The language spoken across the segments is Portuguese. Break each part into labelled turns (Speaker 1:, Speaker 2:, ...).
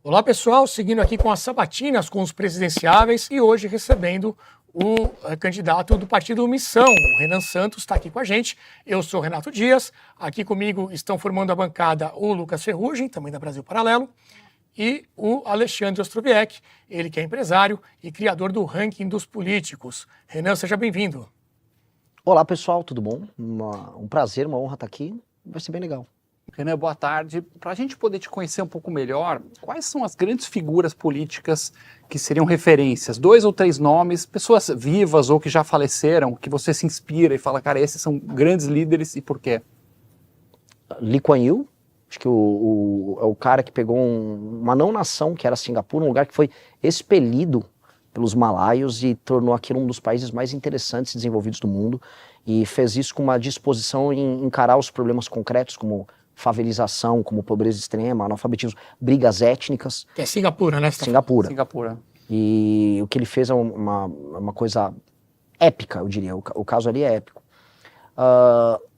Speaker 1: Olá pessoal, seguindo aqui com as sabatinas, com os presidenciáveis e hoje recebendo o candidato do partido Missão, o Renan Santos, está aqui com a gente. Eu sou Renato Dias, aqui comigo estão formando a bancada o Lucas Ferrugem, também da Brasil Paralelo, e o Alexandre Ostroviec, ele que é empresário e criador do Ranking dos Políticos. Renan, seja bem-vindo.
Speaker 2: Olá pessoal, tudo bom? Um prazer, uma honra estar aqui, vai ser bem legal.
Speaker 3: Renan, boa tarde. Para a gente poder te conhecer um pouco melhor, quais são as grandes figuras políticas que seriam referências? 2 ou 3 nomes, pessoas vivas ou que já faleceram, que você se inspira e fala, cara, esses são grandes líderes e por quê?
Speaker 2: Lee Kuan Yew, acho que é o cara que pegou uma não-nação, que era Singapura, um lugar que foi expelido pelos malaios e tornou aquilo um dos países mais interessantes e desenvolvidos do mundo, e fez isso com uma disposição em encarar os problemas concretos, como favelização, como pobreza extrema, analfabetismo, brigas étnicas.
Speaker 1: Que é Singapura, né?
Speaker 2: Singapura. E o que ele fez é uma coisa épica, eu diria. O caso ali é épico.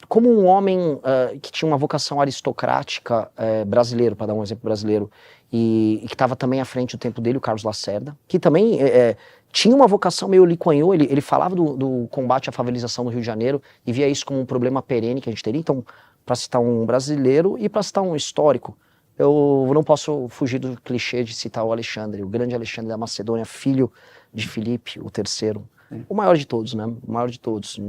Speaker 2: Como um homem que tinha uma vocação aristocrática brasileiro, para dar um exemplo brasileiro, e que estava também à frente do tempo dele, o Carlos Lacerda, que também tinha uma vocação meio Lee Kuan Yew, ele falava do combate à favelização no Rio de Janeiro e via isso como um problema perene que a gente teria. Então, para citar um brasileiro e para citar um histórico, eu não posso fugir do clichê de citar o Alexandre, o grande Alexandre da Macedônia, filho de Filipe, o terceiro. O maior de todos, né? O maior de todos.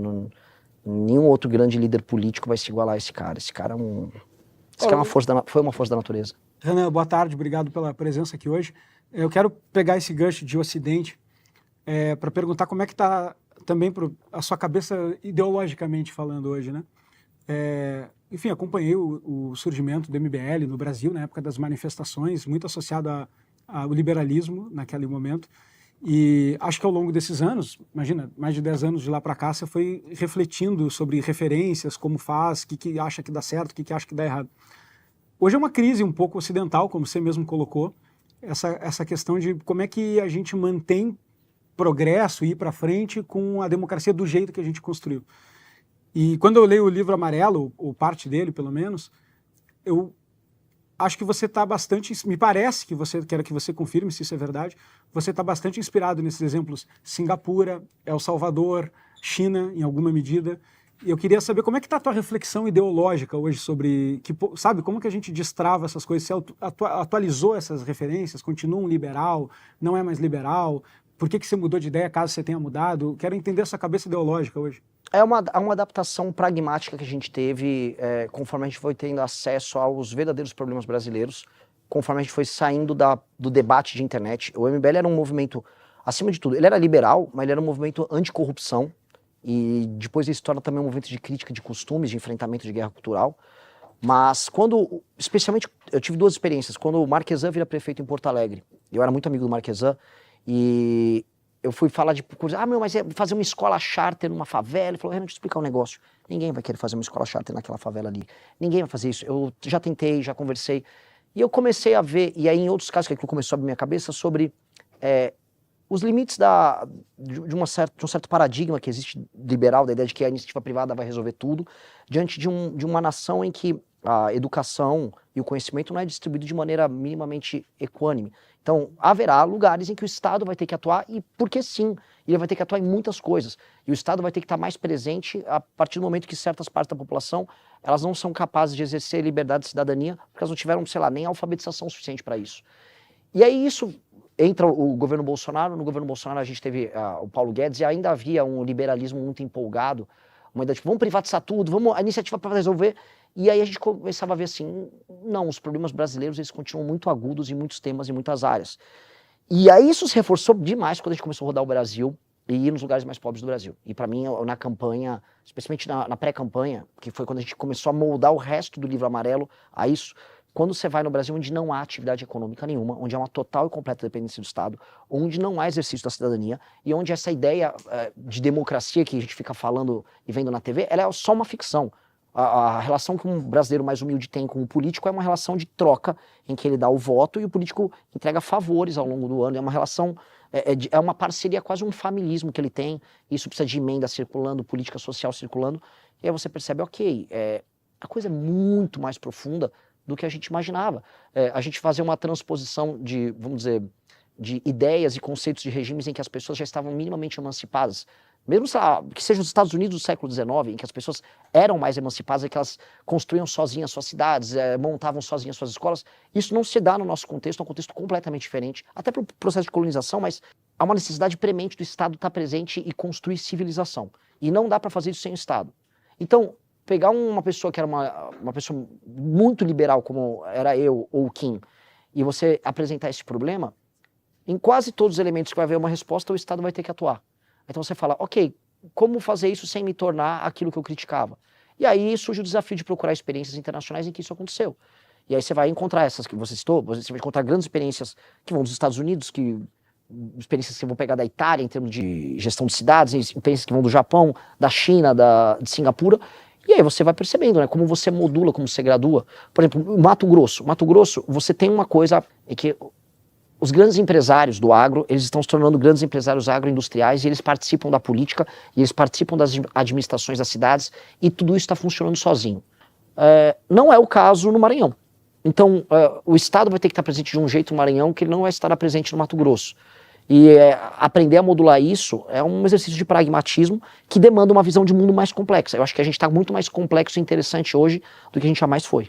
Speaker 2: Nenhum outro grande líder político vai se igualar a esse cara. Esse cara foi uma força da natureza.
Speaker 4: Renan, boa tarde, obrigado pela presença aqui hoje. Eu quero pegar esse gancho de Ocidente para perguntar como é que está também a sua cabeça ideologicamente falando hoje, né? Enfim, acompanhei o surgimento do MBL no Brasil, na época das manifestações, muito associado ao liberalismo naquele momento. E acho que ao longo desses anos, imagina, mais de 10 anos de lá para cá, você foi refletindo sobre referências, como faz, o que acha que dá certo, o que acha que dá errado. Hoje é uma crise um pouco ocidental, como você mesmo colocou, essa questão de como é que a gente mantém progresso e ir para frente com a democracia do jeito que a gente construiu. E quando eu leio o livro Amarelo, ou parte dele pelo menos, eu acho que você está bastante, me parece que você, quero que você confirme se isso é verdade, você está bastante inspirado nesses exemplos Singapura, El Salvador, China, em alguma medida. E eu queria saber como é que está a tua reflexão ideológica hoje sobre, sabe, como que a gente destrava essas coisas, você atualizou essas referências, continua um liberal, não é mais liberal, por que você mudou de ideia caso você tenha mudado? Quero entender essa cabeça ideológica hoje.
Speaker 2: É uma adaptação pragmática que a gente teve conforme a gente foi tendo acesso aos verdadeiros problemas brasileiros, conforme a gente foi saindo do debate de internet. O MBL era um movimento, acima de tudo, ele era liberal, mas ele era um movimento anticorrupção, e depois ele se torna também um movimento de crítica de costumes, de enfrentamento de guerra cultural. Mas especialmente, eu tive 2 experiências. Quando o Marquesan vira prefeito em Porto Alegre, eu era muito amigo do Marquesan, e eu fui falar de coisa, mas é fazer uma escola charter numa favela. Ele falou, Renan, deixa eu explicar um negócio. Ninguém vai querer fazer uma escola charter naquela favela ali. Ninguém vai fazer isso. Eu já tentei, já conversei. E eu comecei a ver, e aí em outros casos que aquilo começou a abrir minha cabeça, sobre os limites de um certo paradigma que existe liberal, da ideia de que a iniciativa privada vai resolver tudo, diante de uma nação em que a educação e o conhecimento não é distribuído de maneira minimamente equânime. Então, haverá lugares em que o Estado vai ter que atuar, e porque sim, ele vai ter que atuar em muitas coisas. E o Estado vai ter que estar mais presente a partir do momento que certas partes da população, elas não são capazes de exercer liberdade de cidadania, porque elas não tiveram, sei lá, nem alfabetização suficiente para isso. E aí isso entra o governo Bolsonaro. No governo Bolsonaro a gente teve o Paulo Guedes, e ainda havia um liberalismo muito empolgado, uma ideia tipo, vamos privatizar tudo, a iniciativa para resolver. E aí a gente começava a ver assim, não, os problemas brasileiros eles continuam muito agudos em muitos temas e muitas áreas. E aí isso se reforçou demais quando a gente começou a rodar o Brasil e ir nos lugares mais pobres do Brasil. E para mim, na campanha, especialmente na pré-campanha, que foi quando a gente começou a moldar o resto do livro Amarelo a isso, quando você vai no Brasil onde não há atividade econômica nenhuma, onde há uma total e completa dependência do Estado, onde não há exercício da cidadania, e onde essa ideia de democracia que a gente fica falando e vendo na TV, ela é só uma ficção. A relação que um brasileiro mais humilde tem com o político é uma relação de troca, em que ele dá o voto e o político entrega favores ao longo do ano. É uma relação, é uma parceria, quase um familismo que ele tem. Isso precisa de emenda circulando, política social circulando. E aí você percebe, ok, a coisa é muito mais profunda do que a gente imaginava. A gente fazer uma transposição de, vamos dizer, de ideias e conceitos de regimes em que as pessoas já estavam minimamente emancipadas. Mesmo que seja os Estados Unidos do século XIX, em que as pessoas eram mais emancipadas, que elas construíam sozinhas suas cidades, montavam sozinhas suas escolas, isso não se dá no nosso contexto, é um contexto completamente diferente, até pelo processo de colonização, mas há uma necessidade premente do Estado estar presente e construir civilização. E não dá para fazer isso sem o Estado. Então, pegar uma pessoa que era uma pessoa muito liberal, como era eu ou o Kim, e você apresentar esse problema, em quase todos os elementos que vai haver uma resposta, o Estado vai ter que atuar. Então você fala, ok, como fazer isso sem me tornar aquilo que eu criticava? E aí surge o desafio de procurar experiências internacionais em que isso aconteceu. E aí você vai encontrar essas que você citou, você vai encontrar grandes experiências que vão dos Estados Unidos, experiências que vão pegar da Itália em termos de gestão de cidades, experiências que vão do Japão, da China, de Singapura. E aí você vai percebendo, né, como você modula, como você gradua. Por exemplo, Mato Grosso, você tem uma coisa em que os grandes empresários do agro, eles estão se tornando grandes empresários agroindustriais e eles participam da política, e eles participam das administrações das cidades, e tudo isso está funcionando sozinho. Não é o caso no Maranhão. Então, o Estado vai ter que estar presente de um jeito no Maranhão que ele não vai estar presente no Mato Grosso. E aprender a modular isso é um exercício de pragmatismo que demanda uma visão de mundo mais complexa. Eu acho que a gente está muito mais complexo e interessante hoje do que a gente jamais foi.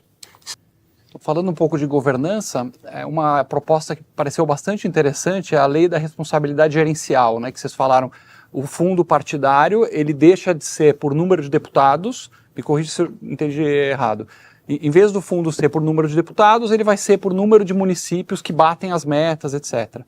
Speaker 3: Falando um pouco de governança, uma proposta que pareceu bastante interessante é a lei da responsabilidade gerencial, né, que vocês falaram. O fundo partidário, ele deixa de ser por número de deputados, me corrija se eu entendi errado, em vez do fundo ser por número de deputados, ele vai ser por número de municípios que batem as metas, etc.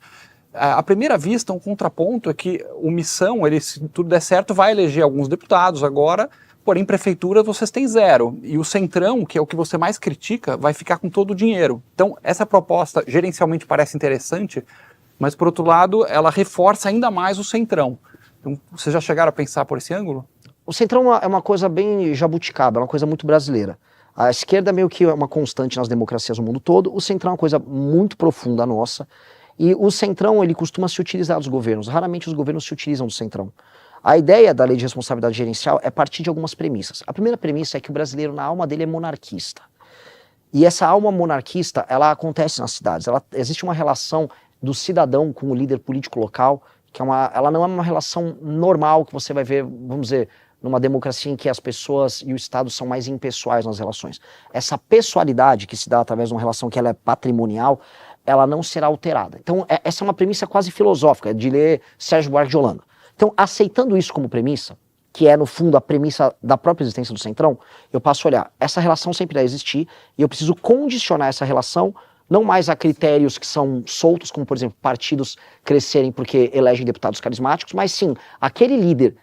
Speaker 3: À primeira vista, um contraponto é que o Missão, ele, se tudo der certo, vai eleger alguns deputados agora, porém, prefeitura vocês têm zero. E o Centrão, que é o que você mais critica, vai ficar com todo o dinheiro. Então, essa proposta gerencialmente parece interessante, mas, por outro lado, ela reforça ainda mais o Centrão. Então, vocês já chegaram a pensar por esse ângulo?
Speaker 2: O Centrão é uma coisa bem jabuticaba, é uma coisa muito brasileira. A esquerda meio que é uma constante nas democracias no mundo todo, o Centrão é uma coisa muito profunda nossa, e o Centrão, ele costuma se utilizar dos governos. Raramente os governos se utilizam do Centrão. A ideia da lei de responsabilidade gerencial é partir de algumas premissas. A primeira premissa é que o brasileiro, na alma dele, é monarquista. E essa alma monarquista, ela acontece nas cidades. Existe uma relação do cidadão com o líder político local, que ela não é uma relação normal que você vai ver, vamos dizer, numa democracia em que as pessoas e o Estado são mais impessoais nas relações. Essa pessoalidade que se dá através de uma relação que ela é patrimonial, ela não será alterada. Então, essa é uma premissa quase filosófica, de ler Sérgio Buarque de Holanda. Então, aceitando isso como premissa, que é, no fundo, a premissa da própria existência do Centrão, eu passo a olhar, essa relação sempre vai existir, e eu preciso condicionar essa relação, não mais a critérios que são soltos, como, por exemplo, partidos crescerem porque elegem deputados carismáticos, mas sim, aquele líder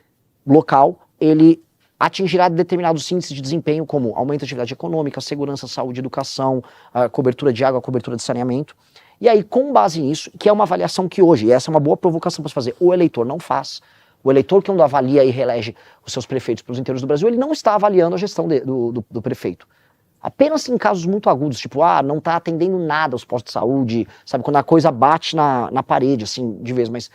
Speaker 2: local, ele atingirá determinados índices de desempenho, como aumento da atividade econômica, segurança, saúde, educação, a cobertura de água, a cobertura de saneamento. E aí, com base nisso, que é uma avaliação que hoje, e essa é uma boa provocação para se fazer, o eleitor não faz. O eleitor, que quando avalia e reelege os seus prefeitos pelos inteiros do Brasil, ele não está avaliando a gestão do prefeito. Apenas em casos muito agudos, tipo, não está atendendo nada aos postos de saúde, sabe, quando a coisa bate na parede, assim, de vez, mas...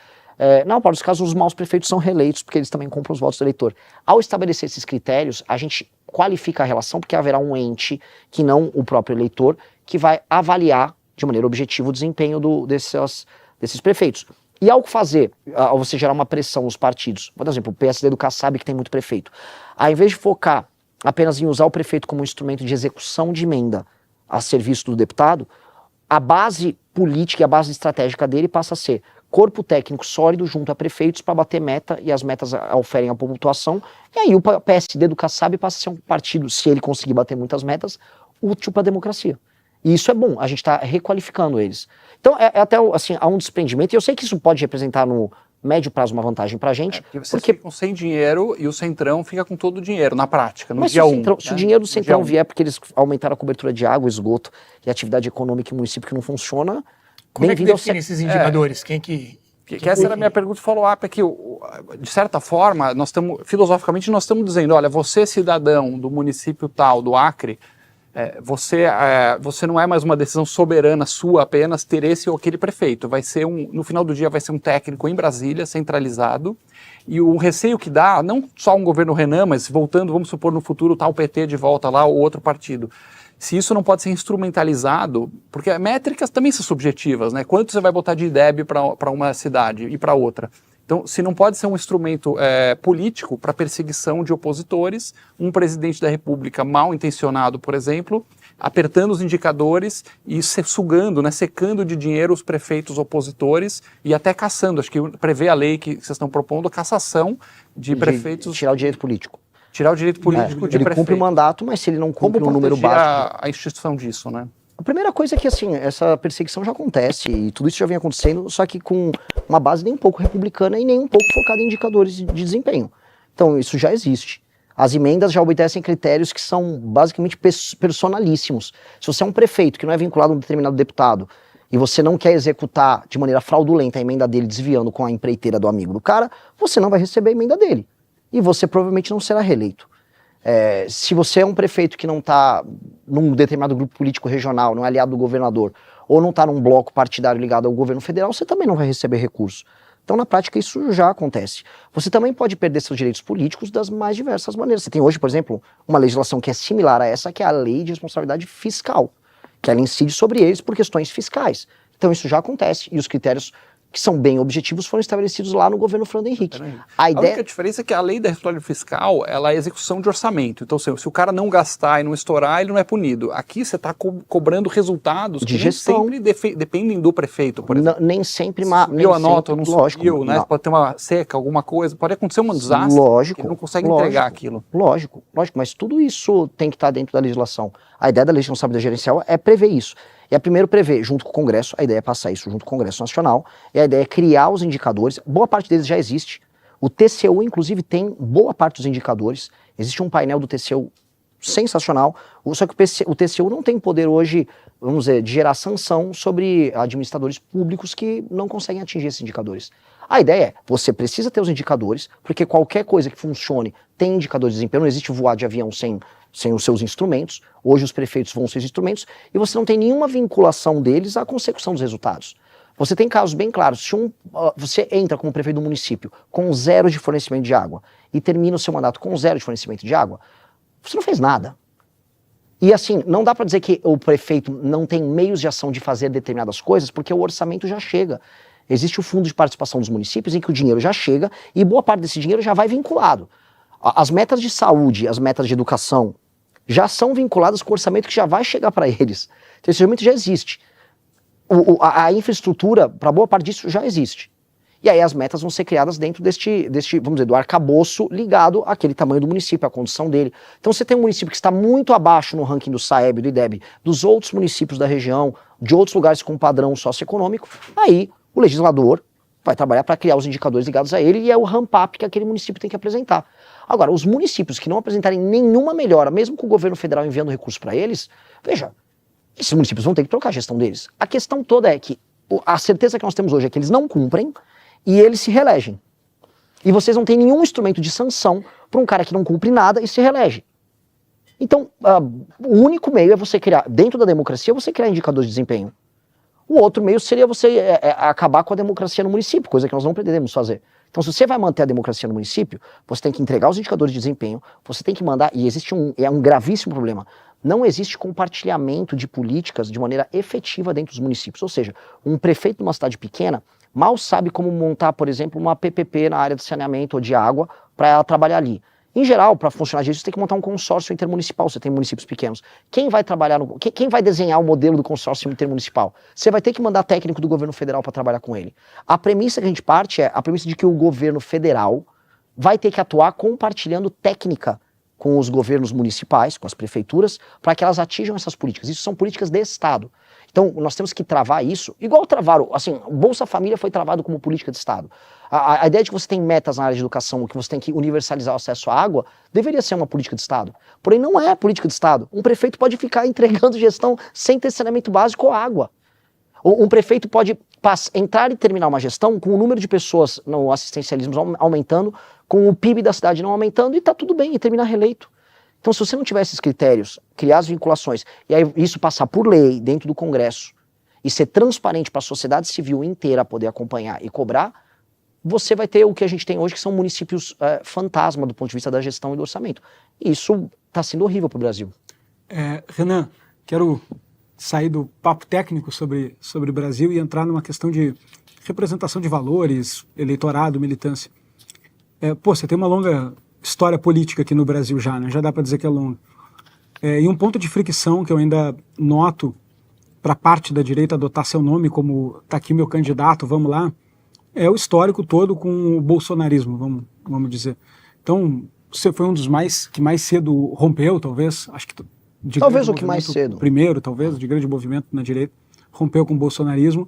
Speaker 2: não, para os casos, os maus prefeitos são reeleitos, porque eles também compram os votos do eleitor. Ao estabelecer esses critérios, a gente qualifica a relação, porque haverá um ente, que não o próprio eleitor, que vai avaliar de maneira objetiva o desempenho desses prefeitos. E ao você gerar uma pressão nos partidos, por exemplo, o PSD do Kassab, que tem muito prefeito, ao invés de focar apenas em usar o prefeito como um instrumento de execução de emenda a serviço do deputado, a base política e a base estratégica dele passa a ser corpo técnico sólido junto a prefeitos para bater meta, e as metas oferem a pontuação, e aí o PSD do Kassab passa a ser um partido, se ele conseguir bater muitas metas, útil para a democracia. E isso é bom, a gente está requalificando eles. Então até assim, há um desprendimento, e eu sei que isso pode representar no médio prazo uma vantagem para a gente.
Speaker 3: Porque vocês ficam sem dinheiro e o Centrão fica com todo o dinheiro, na prática, no
Speaker 2: mas
Speaker 3: dia 1.
Speaker 2: Se o dinheiro do Centrão vier porque eles aumentaram a cobertura de água, esgoto e atividade econômica em município que não funciona...
Speaker 1: Como é que define esses indicadores?
Speaker 3: Essa era a minha pergunta follow-up, é que, de certa forma, filosoficamente nós estamos dizendo, olha, você cidadão do município tal, do Acre, você não é mais uma decisão soberana sua apenas ter esse ou aquele prefeito. No final do dia vai ser um técnico em Brasília, centralizado, e o receio que dá, não só um governo Renan, mas voltando, vamos supor, no futuro, tá o PT de volta lá, ou outro partido, se isso não pode ser instrumentalizado, porque métricas também são subjetivas, né? Quanto você vai botar de IDEB para uma cidade e para outra? Então, se não pode ser um instrumento político para perseguição de opositores, um presidente da República mal intencionado, por exemplo, apertando os indicadores e sugando, né, secando de dinheiro os prefeitos opositores e até caçando. Acho que prevê a lei que vocês estão propondo a cassação de prefeitos.
Speaker 2: Tirar o direito político.
Speaker 3: Tirar o direito político de
Speaker 2: ele
Speaker 3: prefeito.
Speaker 2: cumpre o mandato, mas se ele não cumpre
Speaker 3: Como
Speaker 2: um número
Speaker 3: proteger
Speaker 2: baixo...
Speaker 3: a instituição disso, né?
Speaker 2: A primeira coisa é que, assim, essa perseguição já acontece e tudo isso já vem acontecendo, só que com uma base nem um pouco republicana e nem um pouco focada em indicadores de desempenho. Então, isso já existe. As emendas já obedecem critérios que são basicamente personalíssimos. Se você é um prefeito que não é vinculado a um determinado deputado e você não quer executar de maneira fraudulenta a emenda dele desviando com a empreiteira do amigo do cara, você não vai receber a emenda dele. E você provavelmente não será reeleito. Se você é um prefeito que não está num determinado grupo político regional, não é aliado do governador, ou não está num bloco partidário ligado ao governo federal, você também não vai receber recurso. Então, na prática, isso já acontece. Você também pode perder seus direitos políticos das mais diversas maneiras. Você tem hoje, por exemplo, uma legislação que é similar a essa, que é a Lei de Responsabilidade Fiscal, que ela incide sobre eles por questões fiscais. Então, isso já acontece, e os critérios que são bem objetivos foram estabelecidos lá no governo Fernando Henrique.
Speaker 3: A única diferença é que a lei da responsabilidade fiscal, ela é execução de orçamento. Então, se o cara não gastar e não estourar, ele não é punido. Aqui você está cobrando resultados
Speaker 2: de
Speaker 3: que
Speaker 2: gestão.
Speaker 3: nem sempre dependem do prefeito, por exemplo.
Speaker 2: Nem sempre...
Speaker 3: Subiu a nota, não
Speaker 2: lógico,
Speaker 3: subiu, né? Pode ter uma seca, alguma coisa, pode acontecer um desastre,
Speaker 2: lógico,
Speaker 3: que ele não consegue entregar aquilo.
Speaker 2: Lógico, mas tudo isso tem que estar dentro da legislação. A ideia da lei de responsabilidade gerencial é prever isso. E a primeiro prever, junto com o Congresso, a ideia é passar isso junto com o Congresso Nacional, e a ideia é criar os indicadores, boa parte deles já existe. O TCU, inclusive, tem boa parte dos indicadores, existe um painel do TCU sensacional, só que o TCU não tem poder hoje, vamos dizer, de gerar sanção sobre administradores públicos que não conseguem atingir esses indicadores. A ideia é, você precisa ter os indicadores, porque qualquer coisa que funcione tem indicadores de desempenho, não existe voar de avião sem os seus instrumentos, hoje os prefeitos vão ser os instrumentos, e você não tem nenhuma vinculação deles à consecução dos resultados. Você tem casos bem claros, se você entra como prefeito do município com 0 de fornecimento de água e termina o seu mandato com 0 de fornecimento de água, você não fez nada. E assim, não dá para dizer que o prefeito não tem meios de ação de fazer determinadas coisas, porque o orçamento já chega. Existe o fundo de participação dos municípios em que o dinheiro já chega e boa parte desse dinheiro já vai vinculado. As metas de saúde, as metas de educação, já são vinculadas com o orçamento que já vai chegar para eles. Então esse orçamento já existe. A infraestrutura, para boa parte disso, já existe. E aí as metas vão ser criadas dentro deste, vamos dizer, do arcabouço ligado àquele tamanho do município, à condição dele. Então você tem um município que está muito abaixo no ranking do SAEB, do IDEB, dos outros municípios da região, de outros lugares com padrão socioeconômico, aí o legislador vai trabalhar para criar os indicadores ligados a ele e é o ramp-up que aquele município tem que apresentar. Agora, os municípios que não apresentarem nenhuma melhora, mesmo com o governo federal enviando recursos para eles, veja, esses municípios vão ter que trocar a gestão deles. A questão toda é que a certeza que nós temos hoje é que eles não cumprem e eles se reelegem. E vocês não têm nenhum instrumento de sanção para um cara que não cumpre nada e se reelege. Então, o único meio é você criar, dentro da democracia, você criar indicadores de desempenho. O outro meio seria você acabar com a democracia no município, coisa que nós não pretendemos fazer. Então, se você vai manter a democracia no município, você tem que entregar os indicadores de desempenho, você tem que mandar, e existe um gravíssimo problema, não existe compartilhamento de políticas de maneira efetiva dentro dos municípios. Ou seja, um prefeito de uma cidade pequena mal sabe como montar, por exemplo, uma PPP na área de saneamento ou de água para ela trabalhar ali. Em geral, para funcionar disso, você tem que montar um consórcio intermunicipal, você tem municípios pequenos. Quem vai trabalhar, quem vai desenhar o modelo do consórcio intermunicipal? Você vai ter que mandar técnico do governo federal para trabalhar com ele. A premissa que a gente parte é a premissa de que o governo federal vai ter que atuar compartilhando técnica com os governos municipais, com as prefeituras, para que elas atinjam essas políticas. Isso são políticas de Estado. Então, nós temos que travar isso, igual travaram, assim, Bolsa Família foi travado como política de Estado. A ideia de que você tem metas na área de educação, que você tem que universalizar o acesso à água, deveria ser uma política de Estado. Porém, não é política de Estado. Um prefeito pode ficar entregando gestão sem ter saneamento básico ou água. Um prefeito pode entrar e terminar uma gestão com o número de pessoas no assistencialismo aumentando, com o PIB da cidade não aumentando, e está tudo bem, e terminar reeleito. Então, se você não tiver esses critérios, criar as vinculações, e aí isso passar por lei dentro do Congresso, e ser transparente para a sociedade civil inteira poder acompanhar e cobrar, você vai ter o que a gente tem hoje, que são municípios fantasma do ponto de vista da gestão e do orçamento. E isso está sendo horrível para o Brasil.
Speaker 4: Renan, quero sair do papo técnico sobre o Brasil e entrar numa questão de representação de valores, eleitorado, militância. Você tem uma longa história política aqui no Brasil já, né? Já dá para dizer que é longa. E um ponto de fricção que eu ainda noto para parte da direita adotar seu nome como tá aqui meu candidato, vamos lá, é o histórico todo com o bolsonarismo, vamos dizer. Então, você foi um dos que mais cedo rompeu, talvez, acho que
Speaker 2: talvez o que mais cedo.
Speaker 4: Primeiro, talvez, de grande movimento na direita, rompeu com o bolsonarismo,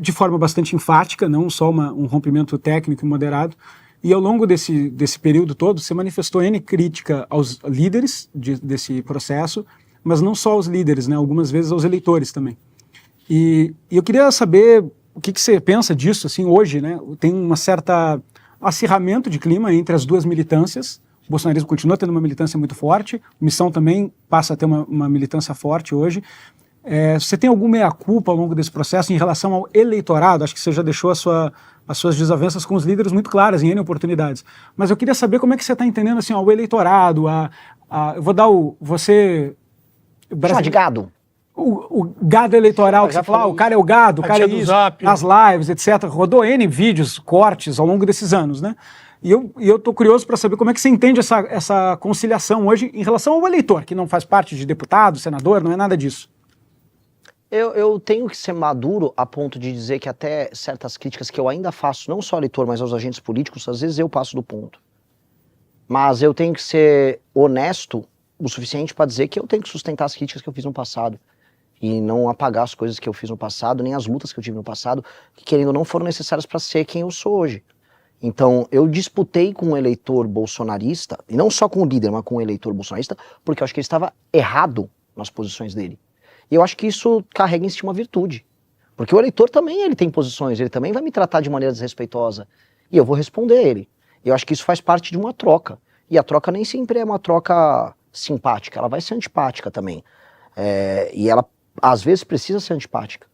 Speaker 4: de forma bastante enfática, não só um rompimento técnico e moderado. E ao longo desse período todo, você manifestou N crítica aos líderes desse processo, mas não só aos líderes, né? Algumas vezes aos eleitores também. E eu queria saber o que você pensa disso, assim, hoje, né? Tem um certo acirramento de clima entre as duas militâncias. O bolsonarismo continua tendo uma militância muito forte, a Missão também passa a ter uma militância forte hoje. Você tem alguma meia-culpa ao longo desse processo em relação ao eleitorado? Acho que você já deixou as suas desavenças com os líderes muito claras em N oportunidades. Mas eu queria saber como é que você está entendendo assim, o eleitorado, eu vou dar você...
Speaker 2: Chama de gado.
Speaker 4: O gado eleitoral, que você fala, o cara é o gado, o cara é isso, nas lives, etc. Rodou N vídeos, cortes ao longo desses anos, né? E eu tô curioso para saber como é que você entende essa conciliação hoje em relação ao eleitor, que não faz parte de deputado, senador, não é nada disso.
Speaker 2: Eu tenho que ser maduro a ponto de dizer que até certas críticas que eu ainda faço, não só ao eleitor, mas aos agentes políticos, às vezes eu passo do ponto. Mas eu tenho que ser honesto o suficiente para dizer que eu tenho que sustentar as críticas que eu fiz no passado. E não apagar as coisas que eu fiz no passado, nem as lutas que eu tive no passado, que querendo ou não foram necessárias para ser quem eu sou hoje. Então, eu disputei com um eleitor bolsonarista, e não só com o líder, mas com um eleitor bolsonarista, porque eu acho que ele estava errado nas posições dele. E eu acho que isso carrega em si uma virtude. Porque o eleitor também ele tem posições, ele também vai me tratar de maneira desrespeitosa. E eu vou responder a ele. E eu acho que isso faz parte de uma troca. E a troca nem sempre é uma troca simpática, ela vai ser antipática também. E ela, às vezes, precisa ser antipática.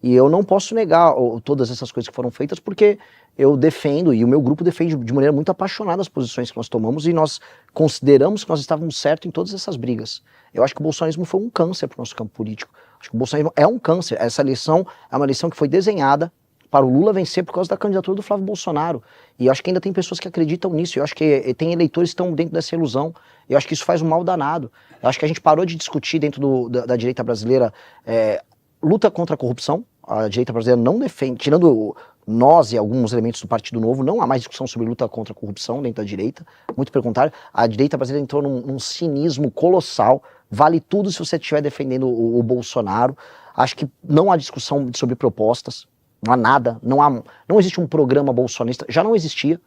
Speaker 2: E eu não posso negar todas essas coisas que foram feitas, porque eu defendo, e o meu grupo defende de maneira muito apaixonada as posições que nós tomamos, e nós consideramos que nós estávamos certos em todas essas brigas. Eu acho que o bolsonarismo foi um câncer para o nosso campo político. Acho que o bolsonarismo é um câncer. Essa eleição é uma eleição que foi desenhada para o Lula vencer por causa da candidatura do Flávio Bolsonaro. E eu acho que ainda tem pessoas que acreditam nisso. Eu acho que tem eleitores que estão dentro dessa ilusão. Eu acho que isso faz um mal danado. Eu acho que a gente parou de discutir dentro da direita brasileira luta contra a corrupção. A direita brasileira não defende, tirando nós e alguns elementos do Partido Novo, não há mais discussão sobre luta contra a corrupção dentro da direita. Muito pelo contrário, a direita brasileira entrou num cinismo colossal. Vale tudo se você estiver defendendo o Bolsonaro. Acho que não há discussão sobre propostas. Não há nada, não existe um programa bolsonarista, já não existia.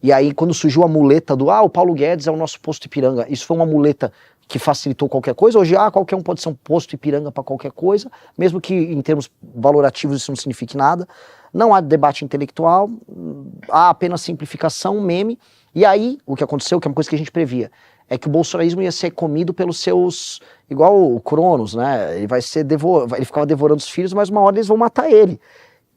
Speaker 2: E aí quando surgiu a muleta o Paulo Guedes é o nosso posto Ipiranga, isso foi uma muleta que facilitou qualquer coisa. Hoje qualquer um pode ser um posto Ipiranga para qualquer coisa, mesmo que em termos valorativos isso não signifique nada. Não há debate intelectual, há apenas simplificação, meme. E aí o que aconteceu, que é uma coisa que a gente previa, é que o bolsonarismo ia ser comido pelos seus, igual o Cronos, né? Ele ficava devorando os filhos, mas uma hora eles vão matar ele.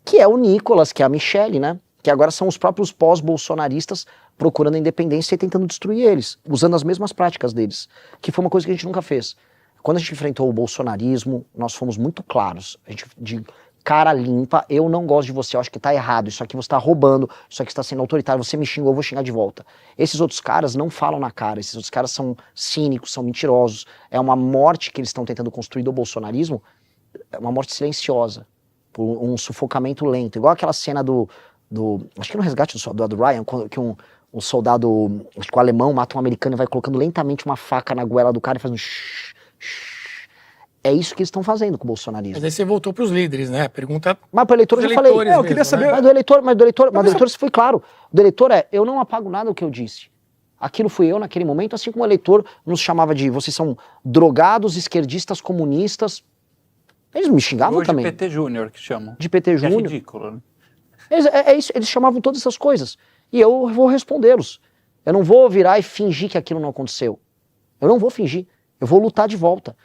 Speaker 2: Que é o Nicolas, que é a Michelle, né? Que agora são os próprios pós-bolsonaristas procurando a independência e tentando destruir eles, usando as mesmas práticas deles, que foi uma coisa que a gente nunca fez. Quando a gente enfrentou o bolsonarismo, nós fomos muito claros, a gente, de cara limpa, eu não gosto de você, eu acho que tá errado, isso aqui você tá roubando, isso aqui está sendo autoritário, você me xingou, eu vou xingar de volta. Esses outros caras não falam na cara, esses outros caras são cínicos, são mentirosos, é uma morte que eles estão tentando construir do bolsonarismo, é uma morte silenciosa, por um sufocamento lento, igual aquela cena acho que no Resgate do Soldado Ryan, que um soldado, acho que o alemão mata um americano e vai colocando lentamente uma faca na goela do cara e faz um shh, shh. É isso que eles estão fazendo com o bolsonarismo.
Speaker 1: Mas aí você voltou para os líderes, né? Pergunta.
Speaker 2: Mas para o eleitor eu já falei.
Speaker 4: Eu queria saber.
Speaker 2: Né? Mas do eleitor isso foi claro. Do eleitor eu não apago nada do que eu disse. Aquilo fui eu naquele momento, assim como o eleitor nos chamava de vocês são drogados, esquerdistas, comunistas. Eles me xingavam
Speaker 3: hoje
Speaker 2: também.
Speaker 3: De PT Júnior que chamam.
Speaker 2: De PT Júnior.
Speaker 3: É ridículo, né?
Speaker 2: É isso, eles chamavam todas essas coisas. E eu vou respondê-los. Eu não vou virar e fingir que aquilo não aconteceu. Eu não vou fingir. Eu vou lutar de volta.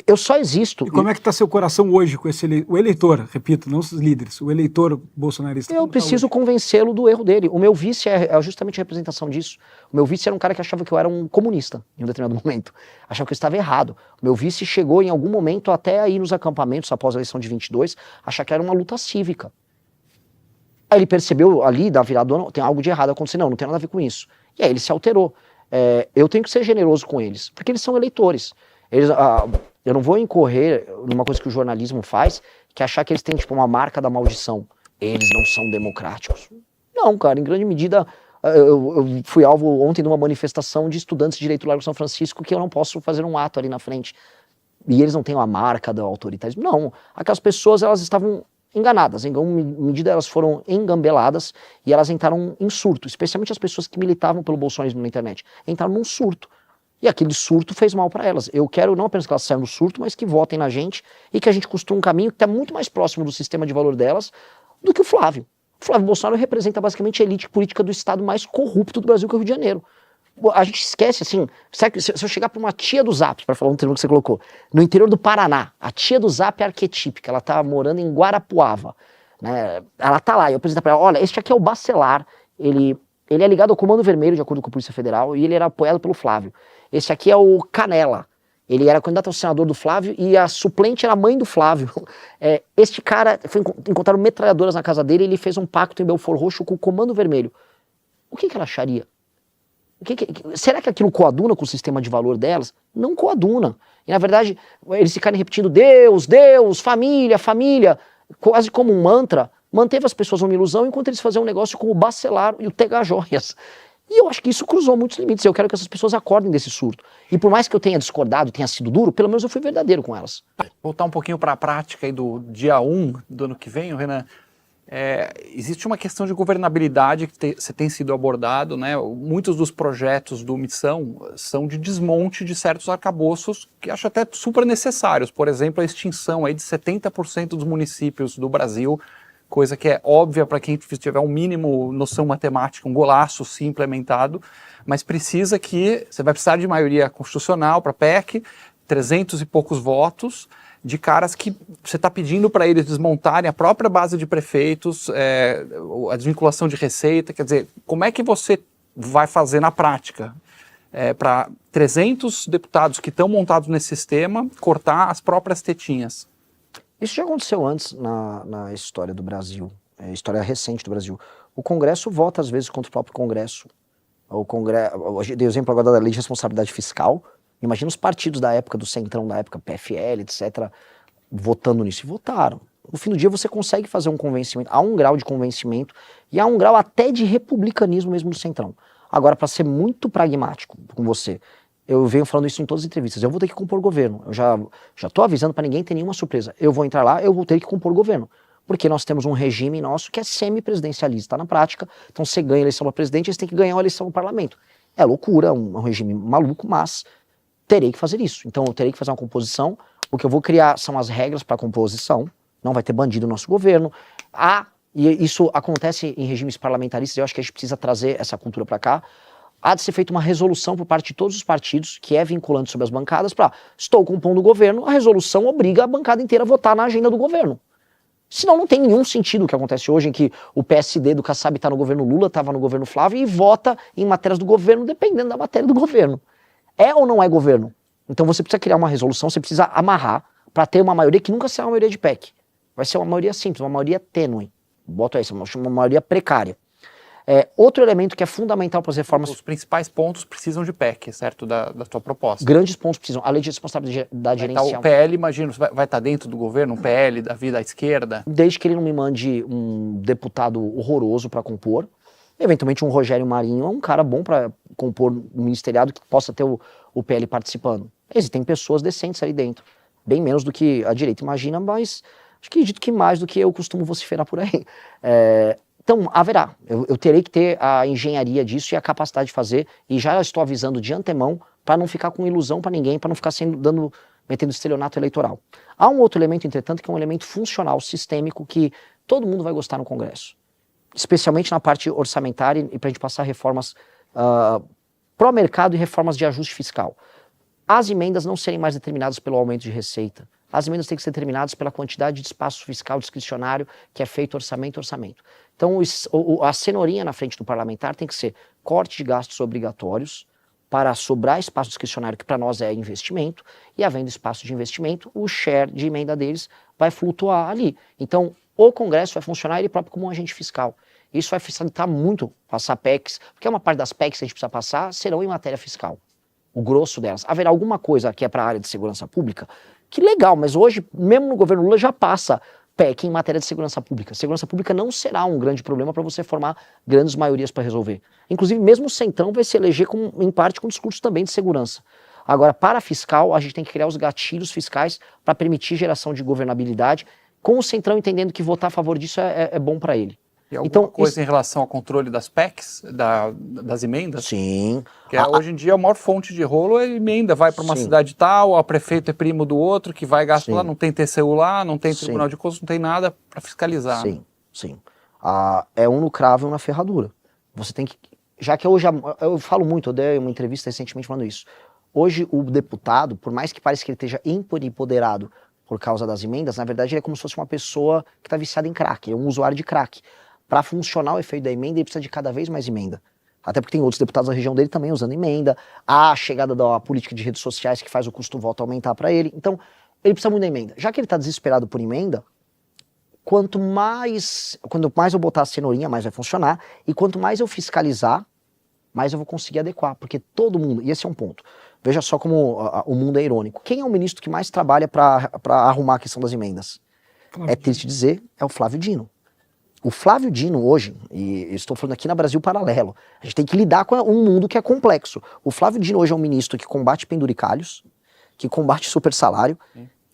Speaker 2: Eu só existo.
Speaker 4: E como é que está seu coração hoje com o eleitor, repito, não os líderes, o eleitor bolsonarista?
Speaker 2: Eu preciso convencê-lo do erro dele. O meu vice é justamente a representação disso. O meu vice era um cara que achava que eu era um comunista em um determinado momento. Achava que eu estava errado. O meu vice chegou em algum momento até aí nos acampamentos após a eleição de 22, achar que era uma luta cívica. Aí ele percebeu ali, da virada do ano, tem algo de errado acontecendo. Não tem nada a ver com isso. E aí ele se alterou. Eu tenho que ser generoso com eles, porque eles são eleitores. Eu não vou incorrer numa coisa que o jornalismo faz, que é achar que eles têm tipo uma marca da maldição. Eles não são democráticos. Não, cara, em grande medida, eu fui alvo ontem de uma manifestação de estudantes de direito do Largo São Francisco que eu não posso fazer um ato ali na frente. E eles não têm a marca do autoritarismo. Não, aquelas pessoas, elas estavam enganadas, em alguma medida elas foram engambeladas e elas entraram em surto, especialmente as pessoas que militavam pelo bolsonarismo na internet. Entraram num surto. E aquele surto fez mal para elas. Eu quero não apenas que elas saiam do surto, mas que votem na gente e que a gente construa um caminho que está muito mais próximo do sistema de valor delas do que o Flávio. O Flávio Bolsonaro representa basicamente a elite política do estado mais corrupto do Brasil, que é o Rio de Janeiro. A gente esquece, assim, se eu chegar para uma tia do Zap, para falar um termo que você colocou, no interior do Paraná, a tia do Zap é arquetípica, ela tá morando em Guarapuava, né? Ela tá lá, eu apresento para ela, olha, este aqui é o Bacelar, ele é ligado ao Comando Vermelho, de acordo com a Polícia Federal, e ele era apoiado pelo Flávio. Esse aqui é o Canela. Ele era candidato ao senador do Flávio e a suplente era a mãe do Flávio. Este cara, encontraram metralhadoras na casa dele e ele fez um pacto em Belfort Roxo com o Comando Vermelho. O que ela acharia? Será que aquilo coaduna com o sistema de valor delas? Não coaduna. E na verdade, eles ficarem repetindo Deus, Deus, família, família, quase como um mantra, manteve as pessoas numa ilusão enquanto eles faziam um negócio com o Bacelar e o Tega Joias. E eu acho que isso cruzou muitos limites. Eu quero que essas pessoas acordem desse surto. E por mais que eu tenha discordado, tenha sido duro, pelo menos eu fui verdadeiro com elas.
Speaker 3: Voltar um pouquinho para a prática aí do dia 1 do ano que vem, Renan. Existe uma questão de governabilidade que tem sido abordado, né? Muitos dos projetos do Missão são de desmonte de certos arcabouços que acho até super necessários. Por exemplo, a extinção aí de 70% dos municípios do Brasil, coisa que é óbvia para quem tiver um mínimo noção matemática, um golaço sim implementado, mas precisa que você vai precisar de maioria constitucional para PEC, 300 e poucos votos, de caras que você está pedindo para eles desmontarem a própria base de prefeitos, a desvinculação de receita, quer dizer, como é que você vai fazer na prática para 300 deputados que estão montados nesse sistema cortar as próprias tetinhas?
Speaker 2: Isso já aconteceu antes na história do Brasil, história recente do Brasil. O Congresso vota às vezes contra o próprio Congresso. Eu dei o exemplo agora da lei de responsabilidade fiscal. Imagina os partidos da época, do Centrão da época, PFL, etc., votando nisso. E votaram. No fim do dia você consegue fazer um convencimento. Há um grau de convencimento e há um grau até de republicanismo mesmo no Centrão. Agora, para ser muito pragmático com você, eu venho falando isso em todas as entrevistas, eu vou ter que compor governo. Eu já estou avisando para ninguém ter nenhuma surpresa. Eu vou entrar lá, eu vou ter que compor governo. Porque nós temos um regime nosso que é semi-presidencialista na prática. Então você ganha a eleição para presidente, você tem que ganhar a eleição no parlamento. É loucura, um regime maluco, mas terei que fazer isso. Então eu terei que fazer uma composição. O que eu vou criar são as regras para a composição. Não vai ter bandido no nosso governo. E isso acontece em regimes parlamentaristas, eu acho que a gente precisa trazer essa cultura para cá. Há de ser feita uma resolução por parte de todos os partidos, que é vinculante sobre as bancadas, para estou compondo o governo, a resolução obriga a bancada inteira a votar na agenda do governo. Senão não tem nenhum sentido o que acontece hoje, em que o PSD do Kassab está no governo Lula, estava no governo Flávio, e vota em matérias do governo dependendo da matéria do governo. É ou não é governo? Então você precisa criar uma resolução, você precisa amarrar para ter uma maioria que nunca será uma maioria de PEC. Vai ser uma maioria simples, uma maioria tênue. Boto essa, uma maioria precária. Outro elemento que é fundamental para as reformas...
Speaker 3: Os principais pontos precisam de PEC, certo? Da tua proposta.
Speaker 2: Grandes pontos precisam. A lei de responsabilidade gerencial.
Speaker 3: O PL, imagino, vai estar dentro do governo, um PL da vida à esquerda?
Speaker 2: Desde que ele não me mande um deputado horroroso para compor. Eventualmente um Rogério Marinho é um cara bom para compor um ministeriado que possa ter o PL participando. Existem pessoas decentes ali dentro. Bem menos do que a direita imagina, mas acho que acredito que mais do que eu costumo vociferar por aí. Então, haverá. Eu terei que ter a engenharia disso e a capacidade de fazer, e já estou avisando de antemão para não ficar com ilusão para ninguém, para não ficar metendo estelionato eleitoral. Há um outro elemento, entretanto, que é um elemento funcional, sistêmico, que todo mundo vai gostar no Congresso. Especialmente na parte orçamentária e para a gente passar reformas pró-mercado e reformas de ajuste fiscal. as emendas não serem mais determinadas pelo aumento de receita. As emendas têm que ser determinadas pela quantidade de espaço fiscal discricionário que é feito orçamento. Então, a cenourinha na frente do parlamentar tem que ser corte de gastos obrigatórios para sobrar espaço discricionário, que para nós é investimento, e havendo espaço de investimento, o share de emenda deles vai flutuar ali. Então, o Congresso vai funcionar ele próprio como um agente fiscal. Isso vai facilitar muito passar PECs, porque uma parte das PECs que a gente precisa passar serão em matéria fiscal. O grosso delas. Haverá alguma coisa que é para a área de segurança pública? Que legal, mas hoje, mesmo no governo Lula, já passa PEC em matéria de segurança pública. Segurança pública não será um grande problema para você formar grandes maiorias para resolver. Inclusive, mesmo o Centrão vai se eleger, em parte, com discurso também de segurança. Agora, para fiscal, a gente tem que criar os gatilhos fiscais para permitir geração de governabilidade, com o Centrão entendendo que votar a favor disso é bom para ele.
Speaker 3: E alguma coisa em relação ao controle das PECs, das emendas?
Speaker 2: Sim.
Speaker 3: Que hoje em dia a maior fonte de rolo é emenda, vai para uma cidade tal, o prefeito é primo do outro, que vai gastar lá, não tem TCU lá, não tem Tribunal de Contas, não tem nada para fiscalizar.
Speaker 2: Sim. É um no cravo e um na ferradura. Você tem que... Já que hoje, eu falo muito, eu dei uma entrevista recentemente falando isso. Hoje o deputado, por mais que pareça que ele esteja empoderado por causa das emendas, na verdade ele é como se fosse uma pessoa que está viciada em crack, é um usuário de crack. Para funcionar o efeito da emenda, ele precisa de cada vez mais emenda. Até porque tem outros deputados da região dele também usando emenda. A chegada da política de redes sociais que faz o custo-voto aumentar para ele. Então, ele precisa muito da emenda. Já que ele está desesperado por emenda, quanto mais eu botar a cenourinha, mais vai funcionar. E quanto mais eu fiscalizar, mais eu vou conseguir adequar. Porque todo mundo, e esse é um ponto, veja só como o mundo é irônico. Quem é o ministro que mais trabalha para arrumar a questão das emendas? É triste dizer, é o Flávio Dino. O Flávio Dino hoje, e estou falando aqui na Brasil Paralelo, a gente tem que lidar com um mundo que é complexo. O Flávio Dino hoje é um ministro que combate penduricalhos, que combate super salário,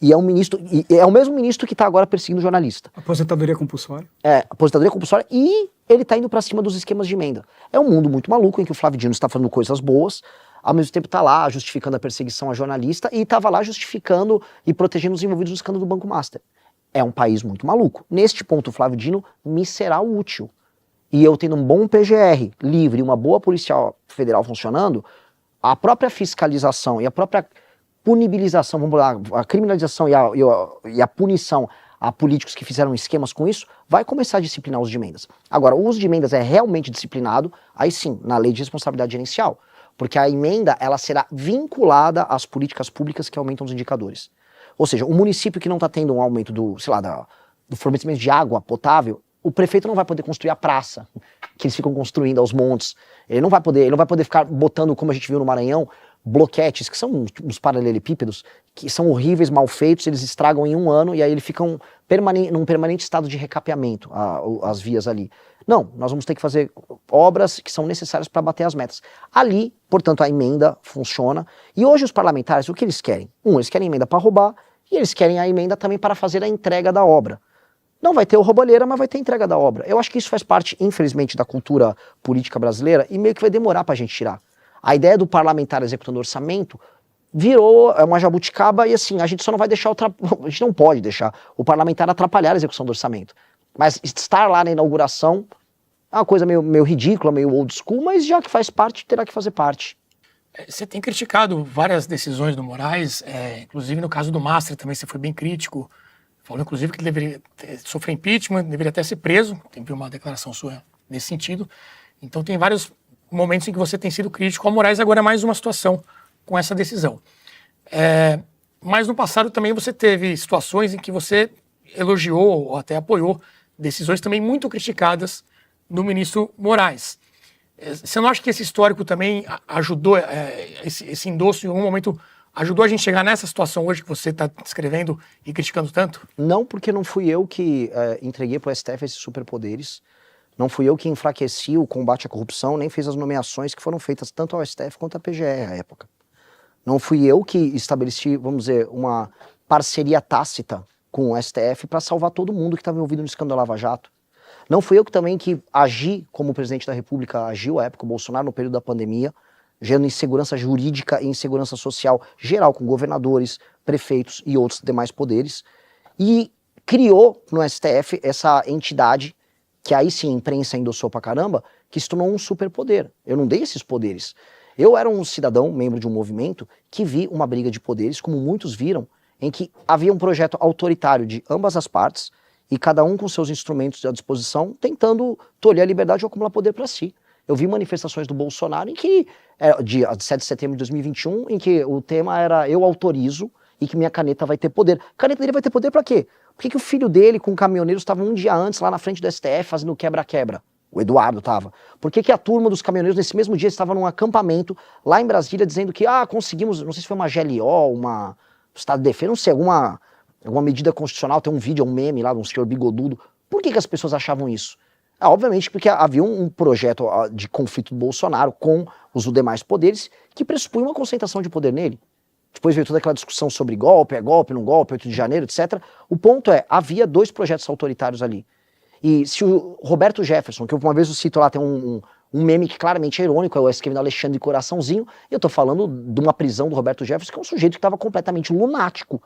Speaker 2: e é um ministro, e é o mesmo ministro que está agora perseguindo jornalista.
Speaker 4: Aposentadoria compulsória.
Speaker 2: Aposentadoria compulsória, e ele está indo para cima dos esquemas de emenda. É um mundo muito maluco em que o Flávio Dino está falando coisas boas, ao mesmo tempo está lá justificando a perseguição a jornalista, e estava lá justificando e protegendo os envolvidos no escândalo do Banco Master. É um país muito maluco. Neste ponto, o Flávio Dino me será útil. E eu tendo um bom PGR livre e uma boa Polícia Federal funcionando, a própria fiscalização e a própria punibilização, vamos lá, a criminalização e a punição a políticos que fizeram esquemas com isso, vai começar a disciplinar o uso de emendas. Agora, o uso de emendas é realmente disciplinado, aí sim, na Lei de Responsabilidade Gerencial. Porque a emenda, ela será vinculada às políticas públicas que aumentam os indicadores. Ou seja, o município que não está tendo um aumento do fornecimento de água potável, o prefeito não vai poder construir a praça que eles ficam construindo aos montes. Ele não vai poder ficar botando, como a gente viu no Maranhão, bloquetes, que são uns paralelepípedos, que são horríveis, mal feitos, eles estragam em um ano e aí eles ficam num permanente estado de recapeamento, as vias ali. Não, nós vamos ter que fazer obras que são necessárias para bater as metas. Ali, portanto, a emenda funciona. E hoje os parlamentares, o que eles querem? Eles querem emenda para roubar e eles querem a emenda também para fazer a entrega da obra. Não vai ter o roubalheira, mas vai ter a entrega da obra. Eu acho que isso faz parte, infelizmente, da cultura política brasileira e meio que vai demorar para a gente tirar. A ideia do parlamentar executando orçamento virou uma jabuticaba e assim, a gente só não vai deixar a gente não pode deixar o parlamentar atrapalhar a execução do orçamento. Mas estar lá na inauguração é uma coisa meio ridícula, meio old school, mas já que faz parte, terá que fazer parte.
Speaker 1: Você tem criticado várias decisões do Moraes, inclusive no caso do Master também você foi bem crítico, falou inclusive que ele deveria sofrer impeachment, deveria até ser preso, teve uma declaração sua nesse sentido. Então tem vários momentos em que você tem sido crítico ao Moraes, agora é mais uma situação com essa decisão. Mas no passado também você teve situações em que você elogiou ou até apoiou decisões também muito criticadas do ministro Moraes. Você não acha que esse histórico também ajudou, esse endosso em algum momento ajudou a gente chegar nessa situação hoje que você está descrevendo e criticando tanto?
Speaker 2: Não, porque não fui eu que entreguei para o STF esses superpoderes, não fui eu que enfraqueci o combate à corrupção, nem fiz as nomeações que foram feitas tanto ao STF quanto à PGR à época. Não fui eu que estabeleci, vamos dizer, uma parceria tácita com o STF para salvar todo mundo que estava envolvido no escândalo Lava Jato. Não fui eu também que agi como o presidente da República agiu à época, o Bolsonaro, no período da pandemia, gerando insegurança jurídica e insegurança social geral com governadores, prefeitos e outros demais poderes. E criou no STF essa entidade, que aí sim a imprensa endossou pra caramba, que se tornou um superpoder. Eu não dei esses poderes. Eu era um cidadão, membro de um movimento, que vi uma briga de poderes, como muitos viram, em que havia um projeto autoritário de ambas as partes, e cada um com seus instrumentos à disposição, tentando tolher a liberdade ou acumular poder para si. Eu vi manifestações do Bolsonaro em que, dia 7 de setembro de 2021, em que o tema era eu autorizo e que minha caneta vai ter poder. A caneta dele vai ter poder para quê? Por que o filho dele com caminhoneiros estava um dia antes lá na frente do STF fazendo quebra-quebra? O Eduardo estava. Por que a turma dos caminhoneiros nesse mesmo dia estava num acampamento lá em Brasília dizendo que conseguimos, não sei se foi uma GLO, uma Estado de Defesa, não sei, alguma medida constitucional, tem um vídeo, um meme lá de um senhor bigodudo. Por que as pessoas achavam isso? Obviamente porque havia um projeto de conflito do Bolsonaro com os demais poderes que pressupunha uma concentração de poder nele. Depois veio toda aquela discussão sobre golpe, não golpe, 8 de janeiro, etc. O ponto havia 2 projetos autoritários ali. E se o Roberto Jefferson, que uma vez eu cito lá, tem um meme que claramente é irônico, é o escrevendo Alexandre Coraçãozinho, e eu tô falando de uma prisão do Roberto Jefferson, que é um sujeito que estava completamente lunático.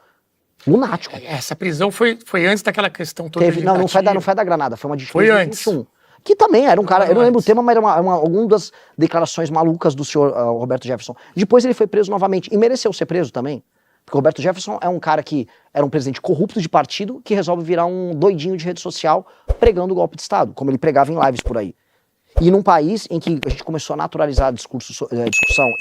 Speaker 2: Lunático.
Speaker 1: Essa prisão foi antes daquela questão toda.
Speaker 2: Não foi da Granada, foi uma de
Speaker 1: foi
Speaker 2: 2021.
Speaker 1: Antes.
Speaker 2: Que também era um cara, eu não lembro o tema, mas era alguma das declarações malucas do senhor Roberto Jefferson. Depois ele foi preso novamente, e mereceu ser preso também. Porque o Roberto Jefferson é um cara que era um presidente corrupto de partido, que resolve virar um doidinho de rede social pregando o golpe de Estado, como ele pregava em lives por aí. E num país em que a gente começou a naturalizar a discussão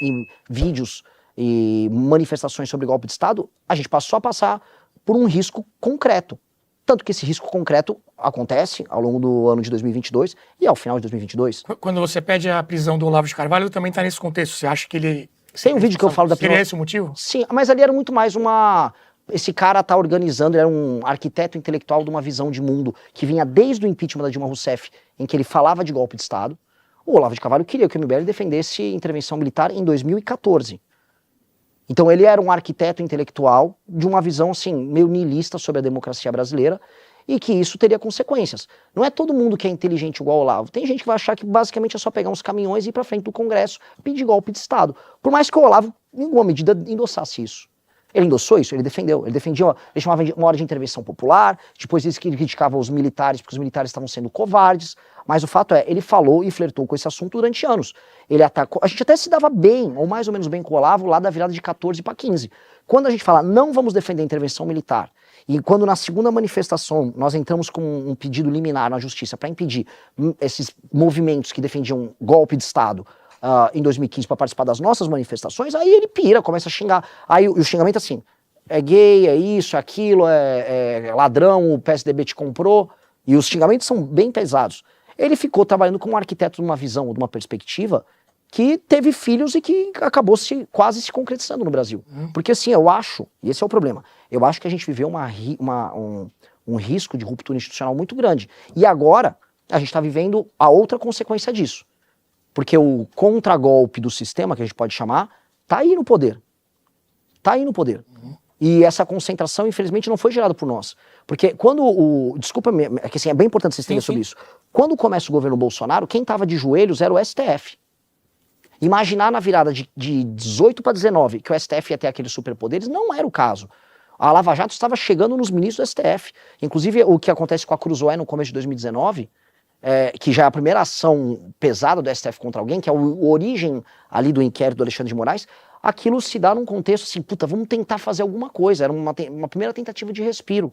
Speaker 2: em vídeos e manifestações sobre golpe de Estado, a gente passou a passar por um risco concreto. Tanto que esse risco concreto acontece ao longo do ano de 2022 e ao final de 2022.
Speaker 1: Quando você pede a prisão do Olavo de Carvalho, também está nesse contexto. Você acha que ele...
Speaker 2: Tem um vídeo que eu falo da prisão.
Speaker 1: Seria esse o motivo?
Speaker 2: Sim, mas ali era muito mais esse cara tá organizando, ele era um arquiteto intelectual de uma visão de mundo que vinha desde o impeachment da Dilma Rousseff, em que ele falava de golpe de Estado. O Olavo de Carvalho queria que o MBL defendesse intervenção militar em 2014. Então ele era um arquiteto intelectual de uma visão assim, meio niilista sobre a democracia brasileira e que isso teria consequências. Não é todo mundo que é inteligente igual o Olavo. Tem gente que vai achar que basicamente é só pegar uns caminhões e ir pra frente do Congresso pedir golpe de Estado. Por mais que o Olavo, em alguma medida, endossasse isso. Ele endossou isso, ele defendeu. Ele defendia, ele chamava de uma hora de intervenção popular, depois ele criticava os militares, porque os militares estavam sendo covardes, mas o fato ele falou e flertou com esse assunto durante anos. Ele atacou, a gente até se dava bem, ou mais ou menos bem com o Olavo, lá da virada de 14 para 15. Quando a gente fala, não vamos defender a intervenção militar, e quando na segunda manifestação nós entramos com um pedido liminar na justiça para impedir esses movimentos que defendiam golpe de Estado, em 2015 para participar das nossas manifestações, aí ele pira, começa a xingar. Aí o xingamento assim, é gay, é isso, é aquilo, é ladrão, o PSDB te comprou, e os xingamentos são bem pesados. Ele ficou trabalhando como arquiteto de uma visão, de uma perspectiva, que teve filhos e que acabou quase se concretizando no Brasil. Porque assim, eu acho, e esse é o problema, eu acho que a gente viveu um risco de ruptura institucional muito grande. E agora, a gente está vivendo a outra consequência disso. Porque o contragolpe do sistema, que a gente pode chamar, tá aí no poder. Tá aí no poder. E essa concentração, infelizmente, não foi gerada por nós. Porque quando desculpa-me, é que assim, é bem importante vocês entenderem sobre isso. Quando começa o governo Bolsonaro, quem estava de joelhos era o STF. Imaginar na virada de 18 para 19 que o STF ia ter aqueles superpoderes, não era o caso. A Lava Jato estava chegando nos ministros do STF. Inclusive, o que acontece com a Cruzoé no começo de 2019... que já é a primeira ação pesada do STF contra alguém, que é a origem ali do inquérito do Alexandre de Moraes, aquilo se dá num contexto assim, puta, vamos tentar fazer alguma coisa, era uma primeira tentativa de respiro.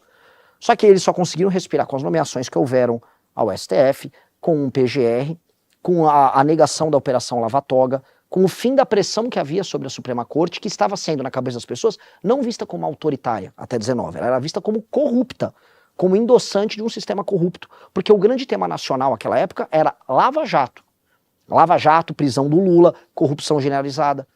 Speaker 2: Só que eles só conseguiram respirar com as nomeações que houveram ao STF, com o PGR, com a negação da Operação Lava Toga, com o fim da pressão que havia sobre a Suprema Corte, que estava sendo, na cabeça das pessoas, não vista como autoritária até 19, ela era vista como corrupta, como endossante de um sistema corrupto. Porque o grande tema nacional naquela época era Lava Jato. Lava Jato, prisão do Lula, corrupção generalizada.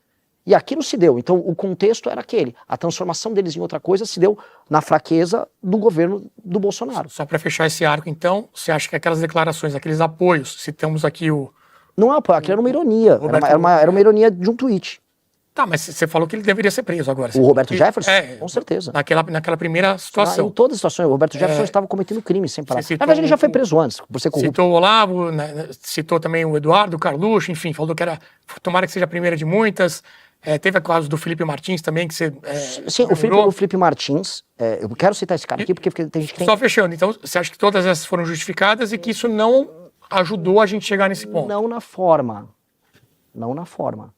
Speaker 2: E aquilo se deu. Então o contexto era aquele. A transformação deles em outra coisa se deu na fraqueza do governo do Bolsonaro.
Speaker 1: Só para fechar esse arco, então, você acha que aquelas declarações, aqueles apoios, citamos aqui o...
Speaker 2: Não é apoio, aquilo era uma ironia. Era uma ironia de um tweet.
Speaker 1: Tá, mas você falou que ele deveria ser preso agora.
Speaker 2: O Roberto Jefferson? Com certeza.
Speaker 1: Naquela primeira situação.
Speaker 2: Em todas as situações. O Roberto Jefferson estava cometendo crime sem parar. Na verdade, ele já foi preso antes, por ser corrupto.
Speaker 1: Citou o Olavo, né, citou também o Eduardo, o Carluxo, enfim, falou que era... Tomara que seja a primeira de muitas. Teve a causa do Felipe Martins também, que você...
Speaker 2: Sim, o Felipe Martins, eu quero citar esse cara aqui, porque tem gente que tem...
Speaker 1: Só fechando, então, você acha que todas essas foram justificadas e que isso não ajudou a gente chegar nesse ponto?
Speaker 2: Não na forma. Não na forma.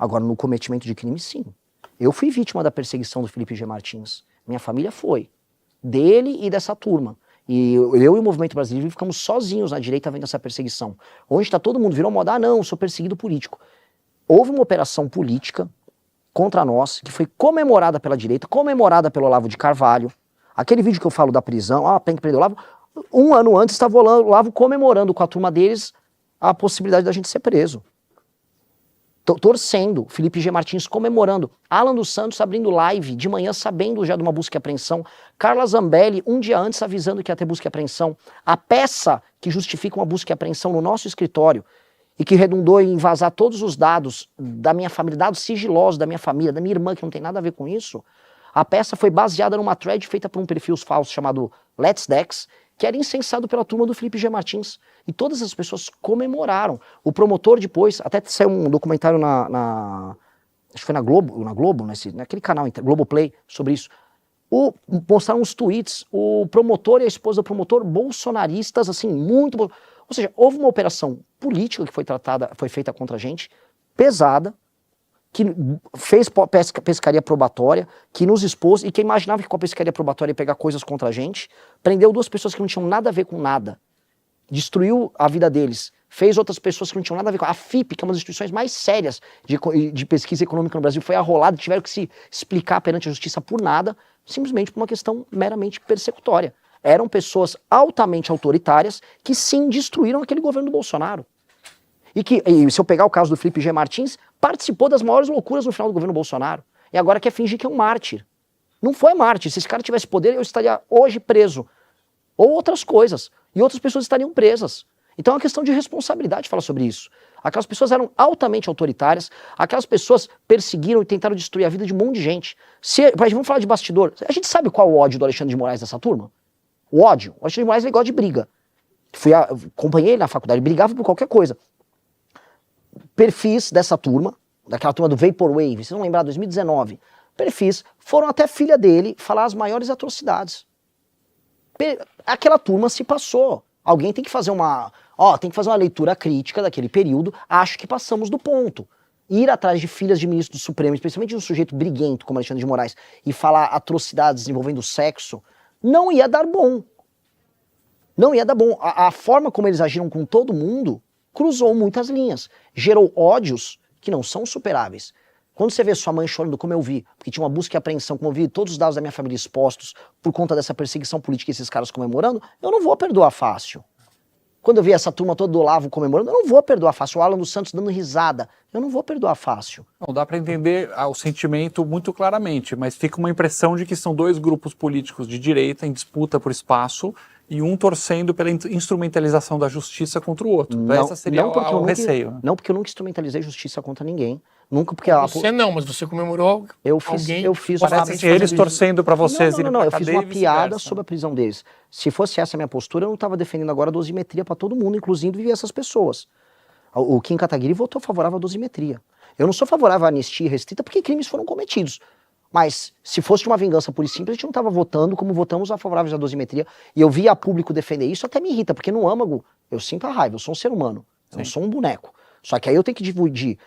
Speaker 2: Agora, no cometimento de crime, sim. Eu fui vítima da perseguição do Felipe G. Martins. Minha família foi. Dele e dessa turma. E eu e o Movimento Brasileiro ficamos sozinhos na direita vendo essa perseguição. Onde está todo mundo, virou moda, não, eu sou perseguido político. Houve uma operação política contra nós, que foi comemorada pela direita, comemorada pelo Olavo de Carvalho. Aquele vídeo que eu falo da prisão, tem que prender o Olavo, um ano antes estava o Olavo comemorando com a turma deles a possibilidade da gente ser preso. Torcendo, Felipe G. Martins comemorando, Alan dos Santos abrindo live de manhã sabendo já de uma busca e apreensão, Carla Zambelli um dia antes avisando que ia ter busca e apreensão, a peça que justifica uma busca e apreensão no nosso escritório e que redundou em vazar todos os dados da minha família, dados sigilosos da minha família, da minha irmã, que não tem nada a ver com isso, a peça foi baseada numa thread feita por um perfil falso chamado Let's Dex, que era incensado pela turma do Felipe G. Martins. E todas as pessoas comemoraram. O promotor depois, até saiu um documentário acho que foi na Globo, naquele canal, Globoplay, sobre isso. Mostraram uns tweets, o promotor e a esposa do promotor, bolsonaristas, assim, muito... Ou seja, houve uma operação política que foi feita contra a gente, pesada, que fez pescaria probatória, que nos expôs, e que imaginava que com a pescaria probatória ia pegar coisas contra a gente, prendeu 2 pessoas que não tinham nada a ver com nada, destruiu a vida deles, fez outras pessoas que não tinham nada a ver com... A FIP, que é uma das instituições mais sérias de pesquisa econômica no Brasil, foi arrolada, tiveram que se explicar perante a justiça por nada, simplesmente por uma questão meramente persecutória. Eram pessoas altamente autoritárias que sim destruíram aquele governo do Bolsonaro. E se eu pegar o caso do Felipe G. Martins, participou das maiores loucuras no final do governo Bolsonaro. E agora quer fingir que é um mártir. Não foi mártir. Se esse cara tivesse poder, eu estaria hoje preso. Ou outras coisas. E outras pessoas estariam presas. Então é uma questão de responsabilidade falar sobre isso. Aquelas pessoas eram altamente autoritárias, aquelas pessoas perseguiram e tentaram destruir a vida de um monte de gente. Vamos falar de bastidor. A gente sabe qual é o ódio do Alexandre de Moraes dessa turma? O ódio. O Alexandre de Moraes ele gosta de briga. Acompanhei ele na faculdade, brigava por qualquer coisa. Perfis dessa turma, daquela turma do Vaporwave, vocês vão lembrar, 2019, perfis, foram até filha dele falar as maiores atrocidades. Aquela turma se passou. Alguém tem que fazer uma leitura crítica daquele período. Acho que passamos do ponto. Ir atrás de filhas de ministros do Supremo, especialmente de um sujeito briguento como Alexandre de Moraes, e falar atrocidades envolvendo sexo, não ia dar bom. Não ia dar bom. A forma como eles agiram com todo mundo cruzou muitas linhas. Gerou ódios que não são superáveis. Quando você vê sua mãe chorando, como eu vi, porque tinha uma busca e apreensão, como eu vi todos os dados da minha família expostos por conta dessa perseguição política e esses caras comemorando, eu não vou perdoar fácil. Quando eu vi essa turma toda do Olavo comemorando, eu não vou perdoar fácil. O Alan dos Santos dando risada, eu não vou perdoar fácil.
Speaker 3: Não dá para entender o sentimento muito claramente, mas fica uma impressão de que são 2 grupos políticos de direita em disputa por espaço e um torcendo pela instrumentalização da justiça contra o outro.
Speaker 2: Não,
Speaker 3: essa seria o receio.
Speaker 2: Não, porque eu nunca instrumentalizei justiça contra ninguém. Nunca, porque
Speaker 1: Você não, mas você comemorou
Speaker 2: eu fiz
Speaker 3: Parece que eles torcendo para vocês irem pra
Speaker 2: eu
Speaker 3: cadeia
Speaker 2: fiz uma
Speaker 3: e
Speaker 2: piada
Speaker 3: vice-versa.
Speaker 2: sobre a prisão deles. Se fosse essa a minha postura, eu não estava defendendo agora a dosimetria para todo mundo, inclusive essas pessoas. O Kim Kataguiri votou favorável à dosimetria. Eu não sou favorável à anistia restrita porque crimes foram cometidos. Mas se fosse uma vingança pura e simples, a gente não estava votando como votamos a favoráveis à dosimetria. E eu vi a público defender isso, até me irrita, porque no âmago eu sinto a raiva, eu sou um ser humano, eu não sou um boneco. Só que aí eu tenho que dividir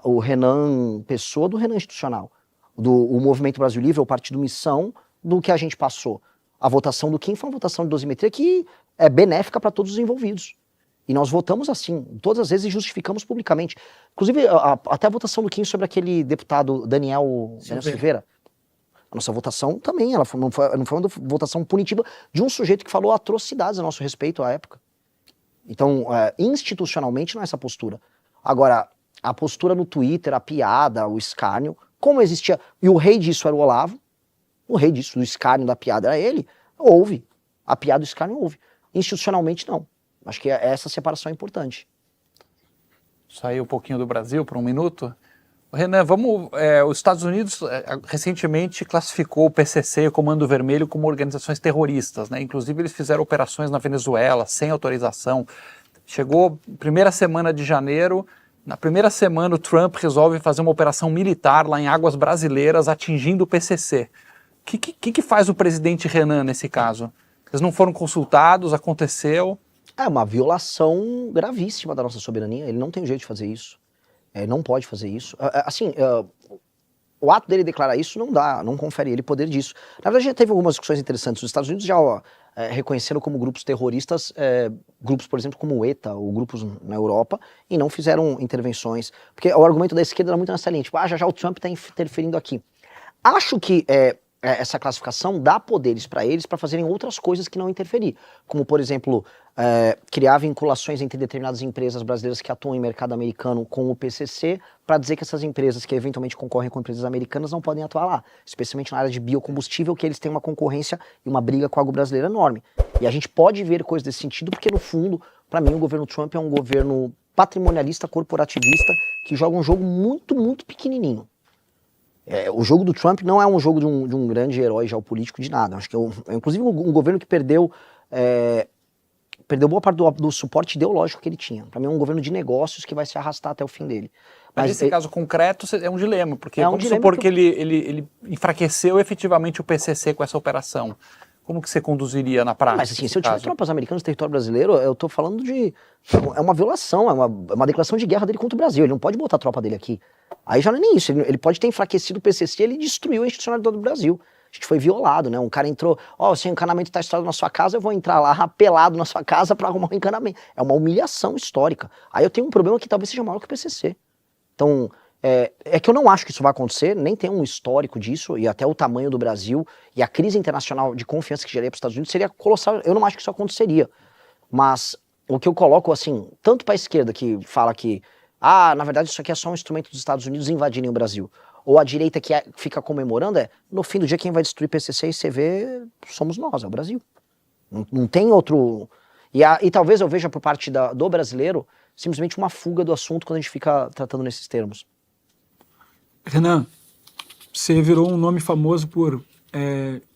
Speaker 2: o Renan Pessoa do Renan institucional, o Movimento Brasil Livre, o Partido Missão, do que a gente passou. A votação do Kim foi uma votação de dosimetria que é benéfica para todos os envolvidos. E nós votamos assim, todas as vezes, e justificamos publicamente. Inclusive, até a votação do Kim sobre aquele deputado Daniel Silveira. A nossa votação também, não foi uma votação punitiva de um sujeito que falou atrocidades a nosso respeito à época. Então, institucionalmente, não é essa postura. Agora, a postura no Twitter, a piada, o escárnio, como existia... E o rei disso era o Olavo, o rei disso, do escárnio, da piada, era ele. Houve. A piada do escárnio houve. Institucionalmente, não. Acho que essa separação é importante.
Speaker 3: Sair um pouquinho do Brasil por um minuto. Renan, os Estados Unidos recentemente classificou o PCC e o Comando Vermelho como organizações terroristas, né? Inclusive eles fizeram operações na Venezuela sem autorização. Chegou primeira semana de janeiro, na primeira semana o Trump resolve fazer uma operação militar lá em águas brasileiras atingindo o PCC. O que faz o presidente Renan nesse caso? Eles não foram consultados, aconteceu...
Speaker 2: É uma violação gravíssima da nossa soberania, ele não tem jeito de fazer isso. Não pode fazer isso. Assim, o ato dele declarar isso não confere ele poder disso. Na verdade, já teve algumas discussões interessantes. Os Estados Unidos já reconheceram como grupos terroristas grupos, por exemplo, como o ETA, ou grupos na Europa, e não fizeram intervenções. Porque o argumento da esquerda era muito nessa linha, tipo, já o Trump está interferindo aqui. Acho que essa classificação dá poderes para eles para fazerem outras coisas que não interferir. Como, por exemplo, criar vinculações entre determinadas empresas brasileiras que atuam em mercado americano com o PCC, para dizer que essas empresas que eventualmente concorrem com empresas americanas não podem atuar lá. Especialmente na área de biocombustível, que eles têm uma concorrência e uma briga com a brasileira enorme. E a gente pode ver coisas desse sentido, porque no fundo, para mim, o governo Trump é um governo patrimonialista, corporativista, que joga um jogo muito, muito pequenininho. O jogo do Trump não é um jogo de um grande herói geopolítico de nada. Acho que inclusive um governo que perdeu boa parte do suporte ideológico que ele tinha. Para mim é um governo de negócios que vai se arrastar até o fim dele.
Speaker 3: Mas nesse caso concreto é um dilema, porque vamos supor que ele enfraqueceu efetivamente o PCC com essa operação. Como que você conduziria na prática?
Speaker 2: Mas assim, se eu tivesse tropas americanas no território brasileiro, eu tô falando é uma violação, é uma declaração de guerra dele contra o Brasil. Ele não pode botar a tropa dele aqui. Aí já não é nem isso, ele pode ter enfraquecido o PCC, ele destruiu a institucionalidade do Brasil. A gente foi violado, né? Um cara entrou, se o encanamento está estourado na sua casa, eu vou entrar lá pelado na sua casa para arrumar um encanamento. É uma humilhação histórica. Aí eu tenho um problema que talvez seja maior que o PCC. Então, que eu não acho que isso vai acontecer, nem tem um histórico disso, e até o tamanho do Brasil, e a crise internacional de confiança que geraria para os Estados Unidos seria colossal. Eu não acho que isso aconteceria. Mas o que eu coloco, assim, tanto para a esquerda que fala que, na verdade isso aqui é só um instrumento dos Estados Unidos invadirem o Brasil, ou a direita que fica comemorando, no fim do dia quem vai destruir PCC e CV somos nós, é o Brasil. Não tem outro... E talvez eu veja por parte do brasileiro simplesmente uma fuga do assunto quando a gente fica tratando nesses termos.
Speaker 4: Renan, você virou um nome famoso por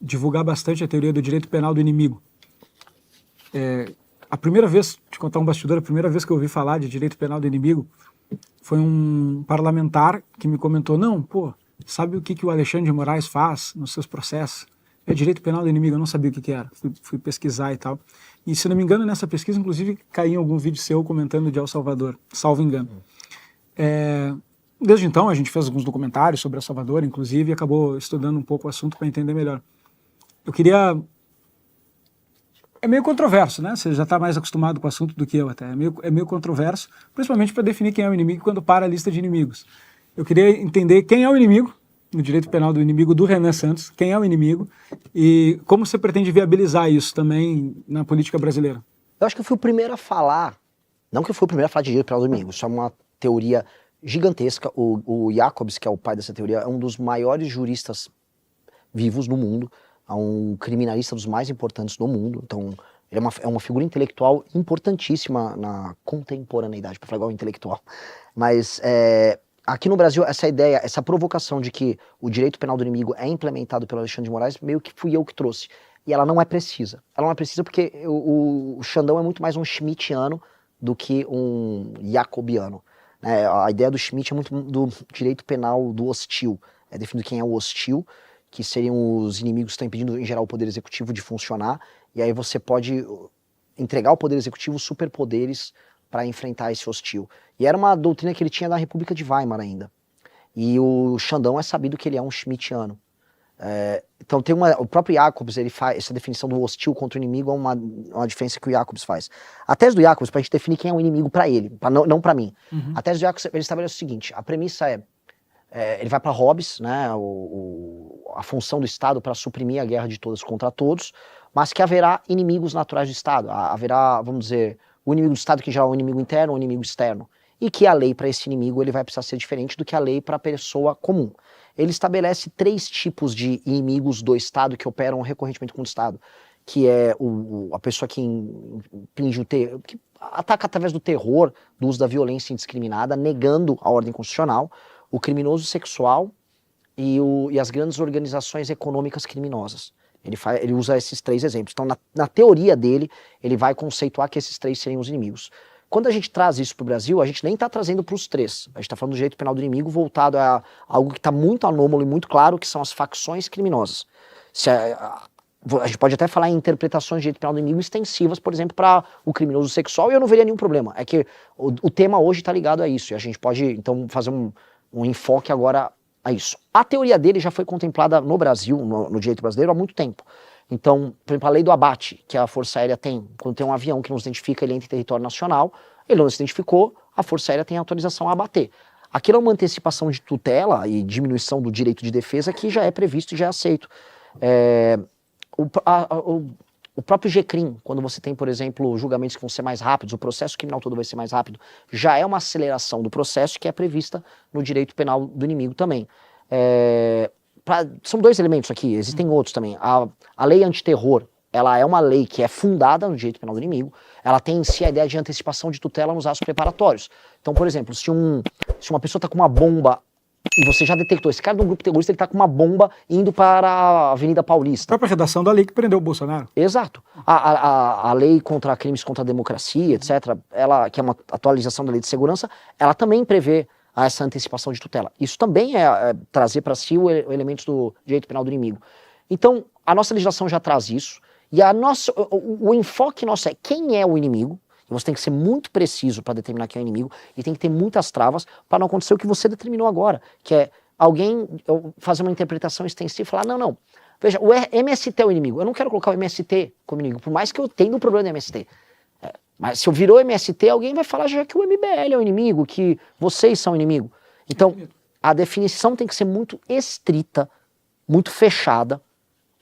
Speaker 4: divulgar bastante a teoria do direito penal do inimigo. A primeira vez, te contar um bastidor, a primeira vez que eu ouvi falar de direito penal do inimigo foi um parlamentar que me comentou, sabe o que o Alexandre de Moraes faz nos seus processos? É direito penal do inimigo, eu não sabia o que era, fui pesquisar e tal. E se não me engano, nessa pesquisa, inclusive, caiu em algum vídeo seu comentando de El Salvador, salvo engano. Desde então, a gente fez alguns documentários sobre El Salvador, inclusive, e acabou estudando um pouco o assunto para entender melhor. Eu queria... É meio controverso, né? Você já está mais acostumado com o assunto do que eu até. É meio controverso, principalmente para definir quem é o inimigo quando para a lista de inimigos. Eu queria entender quem é o inimigo, no direito penal do inimigo do Renan Santos, quem é o inimigo e como você pretende viabilizar isso também na política brasileira.
Speaker 2: Eu acho que eu fui o primeiro a falar, não que eu fui o primeiro a falar de direito penal do inimigo, isso é uma teoria gigantesca. O Jacobs, que é o pai dessa teoria, é um dos maiores juristas vivos no mundo, é um criminalista dos mais importantes do mundo, então ele é uma figura intelectual importantíssima na contemporaneidade, para falar igual intelectual. Mas aqui no Brasil, essa ideia, essa provocação de que o direito penal do inimigo é implementado pelo Alexandre de Moraes, meio que fui eu que trouxe. E ela não é precisa. Ela não é precisa porque o Xandão é muito mais um schmittiano do que um jacobiano. A ideia do Schmitt é muito do direito penal do hostil. É definido quem é o hostil, que seriam os inimigos que estão impedindo, em geral, o poder executivo de funcionar. E aí você pode entregar ao poder executivo superpoderes para enfrentar esse hostil. E era uma doutrina que ele tinha da República de Weimar ainda. E o Xandão é sabido que ele é um schmittiano. Então tem o próprio Jacobs, ele faz essa definição do hostil contra o inimigo, é uma diferença que o Jacobs faz. A tese do Jacobs, para a gente definir quem é o inimigo para ele, não para mim. A tese do Jacobs, ele estabelece o seguinte, a premissa ele vai para Hobbes, né, a função do Estado para suprimir a guerra de todos contra todos, mas que haverá inimigos naturais do Estado, haverá, vamos dizer, o inimigo do Estado que já é um inimigo interno, um inimigo externo, e que a lei para esse inimigo ele vai precisar ser diferente do que a lei para a pessoa comum. Ele estabelece 3 tipos de inimigos do Estado que operam recorrentemente contra o Estado, que é a pessoa que impinge que ataca através do terror, do uso da violência indiscriminada, negando a ordem constitucional, o criminoso sexual e as grandes organizações econômicas criminosas. Ele usa esses 3 exemplos. Então, na teoria dele, ele vai conceituar que esses 3 seriam os inimigos. Quando a gente traz isso para o Brasil, a gente nem está trazendo para os 3. A gente está falando do direito penal do inimigo voltado a algo que está muito anômalo e muito claro, que são as facções criminosas. A gente pode até falar em interpretações de direito penal do inimigo extensivas, por exemplo, para o criminoso sexual, e eu não veria nenhum problema. É que o tema hoje está ligado a isso, e a gente pode, então, fazer um enfoque agora a isso. A teoria dele já foi contemplada no Brasil, no direito brasileiro, há muito tempo. Então, por exemplo, a lei do abate, que a Força Aérea tem, quando tem um avião que não se identifica, ele entra em território nacional, ele não se identificou, a Força Aérea tem autorização a abater. Aquilo é uma antecipação de tutela e diminuição do direito de defesa que já é previsto e já é aceito. O próprio GCRIM, quando você tem, por exemplo, julgamentos que vão ser mais rápidos, o processo criminal todo vai ser mais rápido, já é uma aceleração do processo que é prevista no direito penal do inimigo também. São dois elementos aqui, existem outros também. A lei antiterror, ela é uma lei que é fundada no direito penal do inimigo, ela tem em si a ideia de antecipação de tutela nos atos preparatórios. Então, por exemplo, se uma pessoa está com uma bomba e você já detectou, esse cara de um grupo terrorista, ele tá com uma bomba indo para a Avenida Paulista.
Speaker 4: A própria redação da lei que prendeu o Bolsonaro.
Speaker 2: Exato. A lei contra crimes contra a democracia, etc., que é uma atualização da lei de segurança, ela também prevê essa antecipação de tutela. Isso também é trazer para si o elementos do direito penal do inimigo. Então, a nossa legislação já traz isso, e o enfoque nosso é quem é o inimigo. Você tem que ser muito preciso para determinar quem é o inimigo e tem que ter muitas travas para não acontecer o que você determinou agora, que é alguém fazer uma interpretação extensiva e falar, não, veja, o MST é o inimigo, eu não quero colocar o MST como inimigo, por mais que eu tenha um problema do MST. Mas se eu virou MST, alguém vai falar já que o MBL é o inimigo, que vocês são o inimigo. Então, a definição tem que ser muito estrita, muito fechada.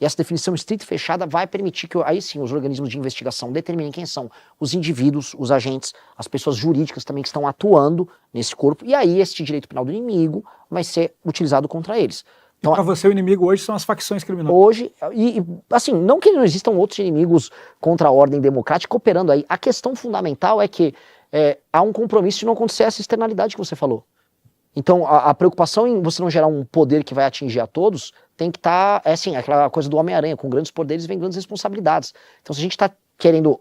Speaker 2: E essa definição estrita e fechada vai permitir que, aí sim, os organismos de investigação determinem quem são os indivíduos, os agentes, as pessoas jurídicas também que estão atuando nesse corpo, e aí esse direito penal do inimigo vai ser utilizado contra eles. Então,
Speaker 4: para você, o inimigo hoje são as facções criminosas.
Speaker 2: Hoje, assim, não que não existam outros inimigos contra a ordem democrática operando aí. A questão fundamental é que há um compromisso de não acontecer essa externalidade que você falou. Então, a preocupação em você não gerar um poder que vai atingir a todos tem que estar, assim, aquela coisa do Homem-Aranha, com grandes poderes vem grandes responsabilidades. Então, se a gente está querendo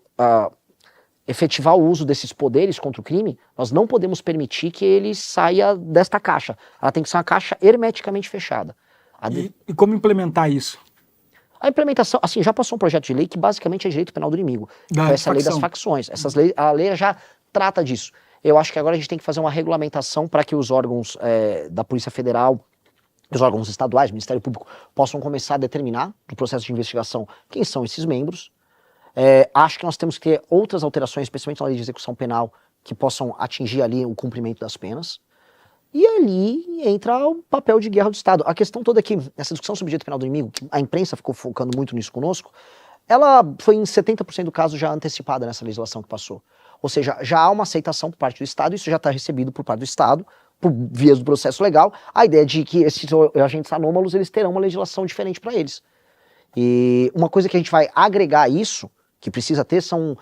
Speaker 2: efetivar o uso desses poderes contra o crime, nós não podemos permitir que ele saia desta caixa. Ela tem que ser uma caixa hermeticamente fechada.
Speaker 4: E como implementar isso?
Speaker 2: A implementação, assim, já passou um projeto de lei que basicamente é direito penal do inimigo. Essa lei das facções. A lei já trata disso. Eu acho que agora a gente tem que fazer uma regulamentação para que os órgãos da Polícia Federal, os órgãos estaduais, Ministério Público, possam começar a determinar, no processo de investigação, quem são esses membros. Acho que nós temos que ter outras alterações, especialmente na lei de execução penal, que possam atingir ali o cumprimento das penas. E ali entra o papel de guerra do Estado. A questão toda é que essa discussão sobre o direito penal do inimigo, que a imprensa ficou focando muito nisso conosco, ela foi em 70% do caso já antecipada nessa legislação que passou. Ou seja, já há uma aceitação por parte do Estado, isso já está recebido por parte do Estado, por vias do processo legal, a ideia de que esses agentes anômalos eles terão uma legislação diferente para eles. E uma coisa que a gente vai agregar a isso, que precisa ter, são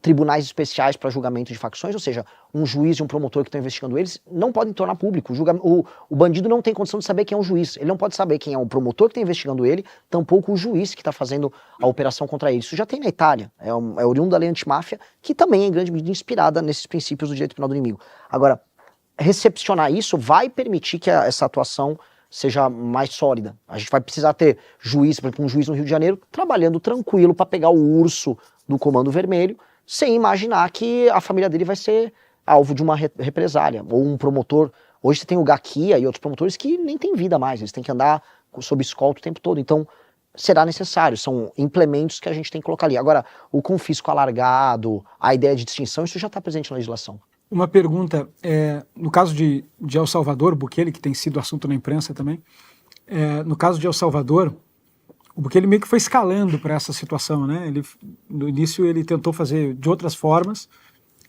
Speaker 2: tribunais especiais para julgamento de facções, ou seja, um juiz e um promotor que estão investigando eles não podem tornar público. O bandido não tem condição de saber quem é o juiz, ele não pode saber quem é o promotor que está investigando ele, tampouco o juiz que está fazendo a operação contra ele. Isso já tem na Itália, é oriundo da lei antimáfia, que também é em grande medida inspirada nesses princípios do direito penal do inimigo. Agora, recepcionar isso vai permitir que essa atuação seja mais sólida. A gente vai precisar ter juiz, por exemplo, um juiz no Rio de Janeiro, trabalhando tranquilo para pegar o urso do Comando Vermelho, sem imaginar que a família dele vai ser alvo de uma represália, ou um promotor. Hoje você tem o Gaquia e outros promotores que nem têm vida mais, eles têm que andar sob escolta o tempo todo, então será necessário, são implementos que a gente tem que colocar ali. Agora, o confisco alargado, a ideia de distinção, isso já está presente na legislação.
Speaker 4: Uma pergunta, no caso de El Salvador, Bukele, que tem sido assunto na imprensa também, no caso de El Salvador, o Bukele meio que foi escalando para essa situação, né? No início ele tentou fazer de outras formas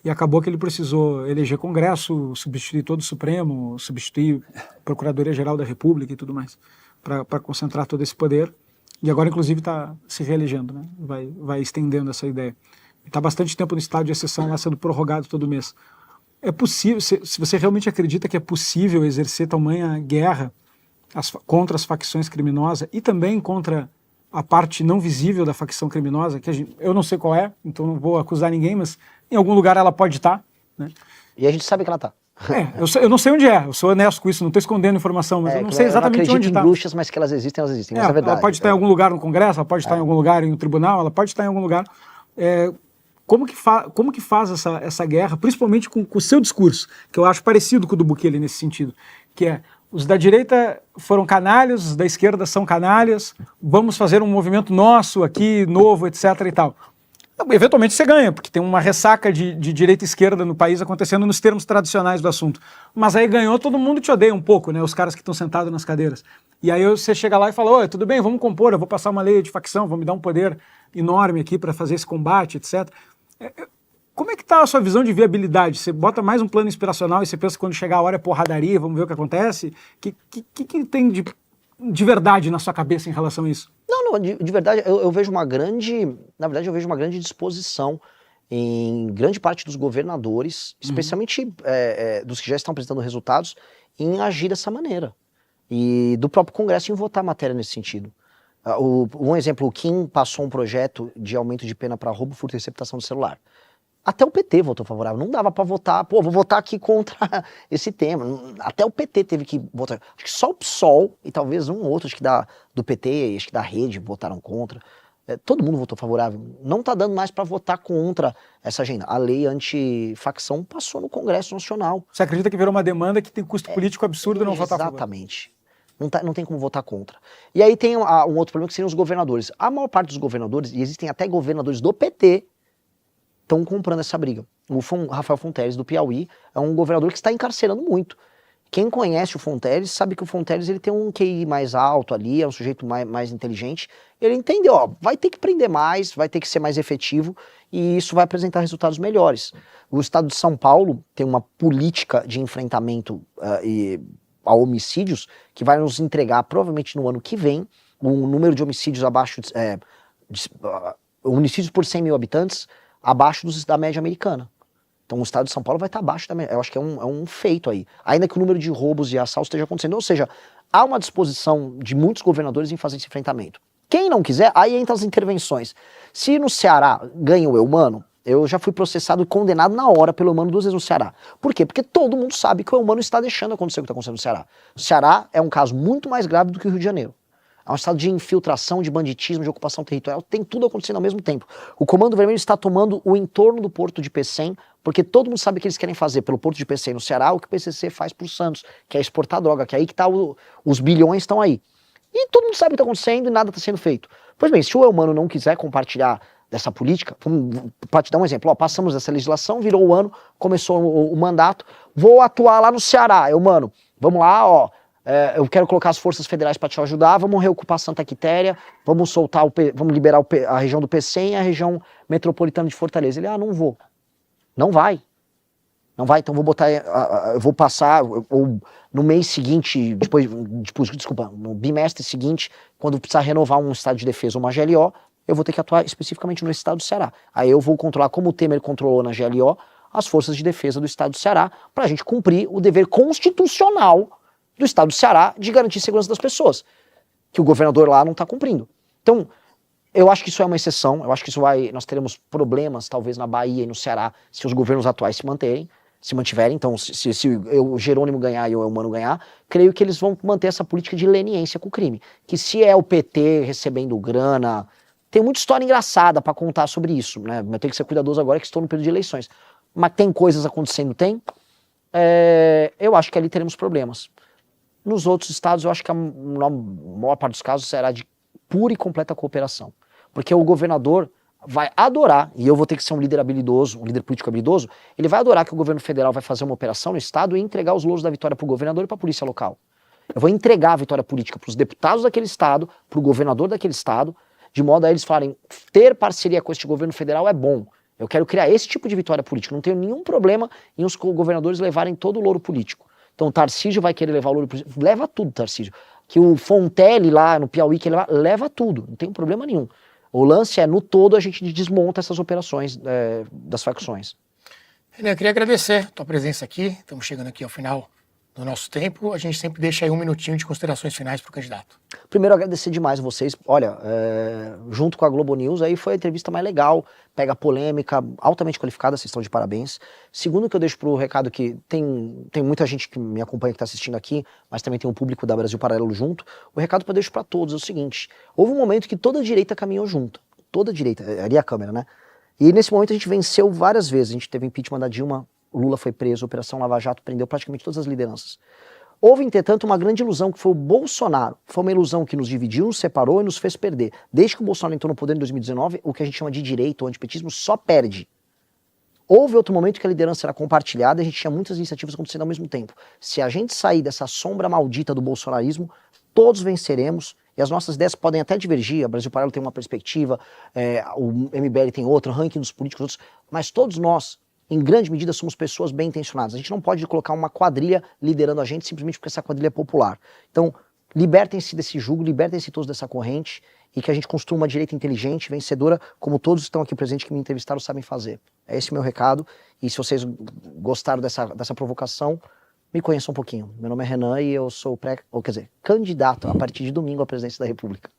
Speaker 4: e acabou que ele precisou eleger Congresso, substituir todo o Supremo, substituir a Procuradoria-Geral da República e tudo mais, para concentrar todo esse poder. E agora, inclusive, está se reelegendo, né? Vai estendendo essa ideia. Está bastante tempo no estado de exceção lá sendo prorrogado todo mês. É possível, se você realmente acredita que é possível exercer tamanha guerra contra as facções criminosas e também contra a parte não visível da facção criminosa, que eu não sei qual é, então não vou acusar ninguém, mas em algum lugar ela pode estar, né?
Speaker 2: E a gente sabe que ela está.
Speaker 4: Eu não sei onde é, eu sou honesto com isso, não estou escondendo informação, mas eu não sei exatamente onde está.
Speaker 2: Eu não acredito em bruxas, mas que elas existem, mas é verdade.
Speaker 4: Ela pode estar em algum lugar no Congresso, ela pode estar em algum lugar em um tribunal, ela pode estar em algum lugar. Como que faz essa guerra, principalmente com o seu discurso, que eu acho parecido com o do Bukele nesse sentido, que é: os da direita foram canalhas, os da esquerda são canalhas, vamos fazer um movimento nosso aqui, novo, etc. e tal. Eventualmente você ganha, porque tem uma ressaca de direita e esquerda no país acontecendo nos termos tradicionais do assunto. Mas aí ganhou, todo mundo te odeia um pouco, né? Os caras que estão sentados nas cadeiras. E aí você chega lá e fala: oi, tudo bem, vamos compor, eu vou passar uma lei de facção, vou me dar um poder enorme aqui para fazer esse combate, etc. Como é que está a sua visão de viabilidade? Você bota mais um plano inspiracional e você pensa que quando chegar a hora é porradaria, vamos ver o que acontece? O que tem de verdade na sua cabeça em relação a isso?
Speaker 2: Não, de verdade, eu vejo uma grande... Na verdade, eu vejo uma grande disposição em grande parte dos governadores, especialmente dos que já estão apresentando resultados, em agir dessa maneira. E do próprio Congresso em votar matéria nesse sentido. Um exemplo, o Kim passou um projeto de aumento de pena para roubo, furto e receptação do celular. Até o PT votou favorável, não dava para votar, vou votar aqui contra esse tema. Até o PT teve que votar. Acho que só o PSOL e talvez um outro, acho que do PT, acho que da Rede, votaram contra. Todo mundo votou favorável. Não está dando mais para votar contra essa agenda. A lei anti-facção passou no Congresso Nacional.
Speaker 4: Você acredita que virou uma demanda que tem custo político absurdo não votar a favor?
Speaker 2: Exatamente. Não tem como votar contra. E aí tem um outro problema que seriam os governadores. A maior parte dos governadores, e existem até governadores do PT, estão comprando essa briga. O Rafael Fonteles, do Piauí, é um governador que está encarcerando muito. Quem conhece o Fonteles sabe que o Fonteles ele tem um QI mais alto ali, é um sujeito mais inteligente. Ele entendeu, ó, vai ter que prender mais, vai ter que ser mais efetivo e isso vai apresentar resultados melhores. O estado de São Paulo tem uma política de enfrentamento a homicídios que vai nos entregar, provavelmente no ano que vem, um número de homicídios abaixo, homicídios por 100 mil habitantes, abaixo da média americana. Então o estado de São Paulo vai estar abaixo da média. Eu acho que é um feito aí. Ainda que o número de roubos e assaltos esteja acontecendo. Ou seja, há uma disposição de muitos governadores em fazer esse enfrentamento. Quem não quiser, aí entra as intervenções. Se no Ceará ganha o Eumano, eu já fui processado e condenado na hora pelo Eumano 2 vezes no Ceará. Por quê? Porque todo mundo sabe que o Eumano está deixando acontecer o que está acontecendo no Ceará. O Ceará é um caso muito mais grave do que o Rio de Janeiro. É um estado de infiltração, de banditismo, de ocupação territorial, tem tudo acontecendo ao mesmo tempo. O Comando Vermelho está tomando o entorno do porto de Pecém, porque todo mundo sabe que eles querem fazer pelo porto de Pecém no Ceará o que o PCC faz por Santos, que é exportar droga, que é aí que tá os bilhões estão aí. E todo mundo sabe o que está acontecendo e nada está sendo feito. Pois bem, se o Eumano não quiser compartilhar dessa política, para te dar um exemplo, passamos essa legislação, virou o ano, começou o mandato, vou atuar lá no Ceará, Eumano, vamos lá, eu quero colocar as forças federais para te ajudar, vamos reocupar Santa Quitéria, vamos vamos liberar a região do Pecém e a região metropolitana de Fortaleza. Ele, não vou. Não vai, então eu vou passar, ou no mês seguinte, desculpa, no bimestre seguinte, quando precisar renovar um estado de defesa ou uma GLO, eu vou ter que atuar especificamente no estado do Ceará. Aí eu vou controlar, como o Temer controlou na GLO, as forças de defesa do estado do Ceará, para a gente cumprir o dever constitucional do estado do Ceará de garantir a segurança das pessoas, que o governador lá não está cumprindo. Então, eu acho que isso é uma exceção, eu acho que nós teremos problemas, talvez, na Bahia e no Ceará, se os governos atuais se mantiverem. Então, se o Jerônimo ganhar e o Eumano ganhar, creio que eles vão manter essa política de leniência com o crime. Que se é o PT recebendo grana, tem muita história engraçada para contar sobre isso, né? Eu tenho que ser cuidadoso agora que estou no período de eleições. Mas tem coisas acontecendo, tem. Eu acho que ali teremos problemas. Nos outros estados, eu acho que na maior parte dos casos será de pura e completa cooperação. Porque o governador vai adorar, e eu vou ter que ser um líder habilidoso, um líder político habilidoso, ele vai adorar que o governo federal vai fazer uma operação no estado e entregar os louros da vitória para o governador e para a polícia local. Eu vou entregar a vitória política para os deputados daquele estado, para o governador daquele estado, de modo a eles falarem, ter parceria com este governo federal é bom. Eu quero criar esse tipo de vitória política. Não tenho nenhum problema em os governadores levarem todo o louro político. Então o Tarcísio vai querer levar o louro político. Leva tudo, Tarcísio. Que o Fontelli lá no Piauí quer levar, leva tudo. Não tem problema nenhum. O lance é, no todo, a gente desmonta essas operações das facções.
Speaker 1: Renan, eu queria agradecer a tua presença aqui. Estamos chegando aqui ao final no nosso tempo, a gente sempre deixa aí um minutinho de considerações finais para o candidato.
Speaker 2: Primeiro, agradecer demais vocês. Olha, junto com a Globo News, aí foi a entrevista mais legal, pega polêmica, altamente qualificada, vocês estão de parabéns. Segundo que eu deixo pro recado que tem muita gente que me acompanha, que está assistindo aqui, mas também tem um público da Brasil Paralelo junto. O recado que eu deixo para todos é o seguinte: houve um momento que toda a direita caminhou junto. Toda a direita, ali a câmera, né? E nesse momento a gente venceu várias vezes. A gente teve impeachment da Dilma, o Lula foi preso, a Operação Lava Jato prendeu praticamente todas as lideranças. Houve, entretanto, uma grande ilusão, que foi o Bolsonaro. Foi uma ilusão que nos dividiu, nos separou e nos fez perder. Desde que o Bolsonaro entrou no poder em 2019, o que a gente chama de direita ou antipetismo só perde. Houve outro momento que a liderança era compartilhada e a gente tinha muitas iniciativas acontecendo ao mesmo tempo. Se a gente sair dessa sombra maldita do bolsonarismo, todos venceremos. E as nossas ideias podem até divergir, a Brasil Paralelo tem uma perspectiva, o MBL tem outra, o ranking dos políticos outros, mas todos nós, em grande medida, somos pessoas bem intencionadas. A gente não pode colocar uma quadrilha liderando a gente simplesmente porque essa quadrilha é popular. Então, libertem-se desse jugo, libertem-se todos dessa corrente e que a gente construa uma direita inteligente, vencedora, como todos estão aqui presentes que me entrevistaram sabem fazer. É esse o meu recado. E se vocês gostaram dessa provocação, me conheçam um pouquinho. Meu nome é Renan e eu sou candidato a partir de domingo à presidência da República.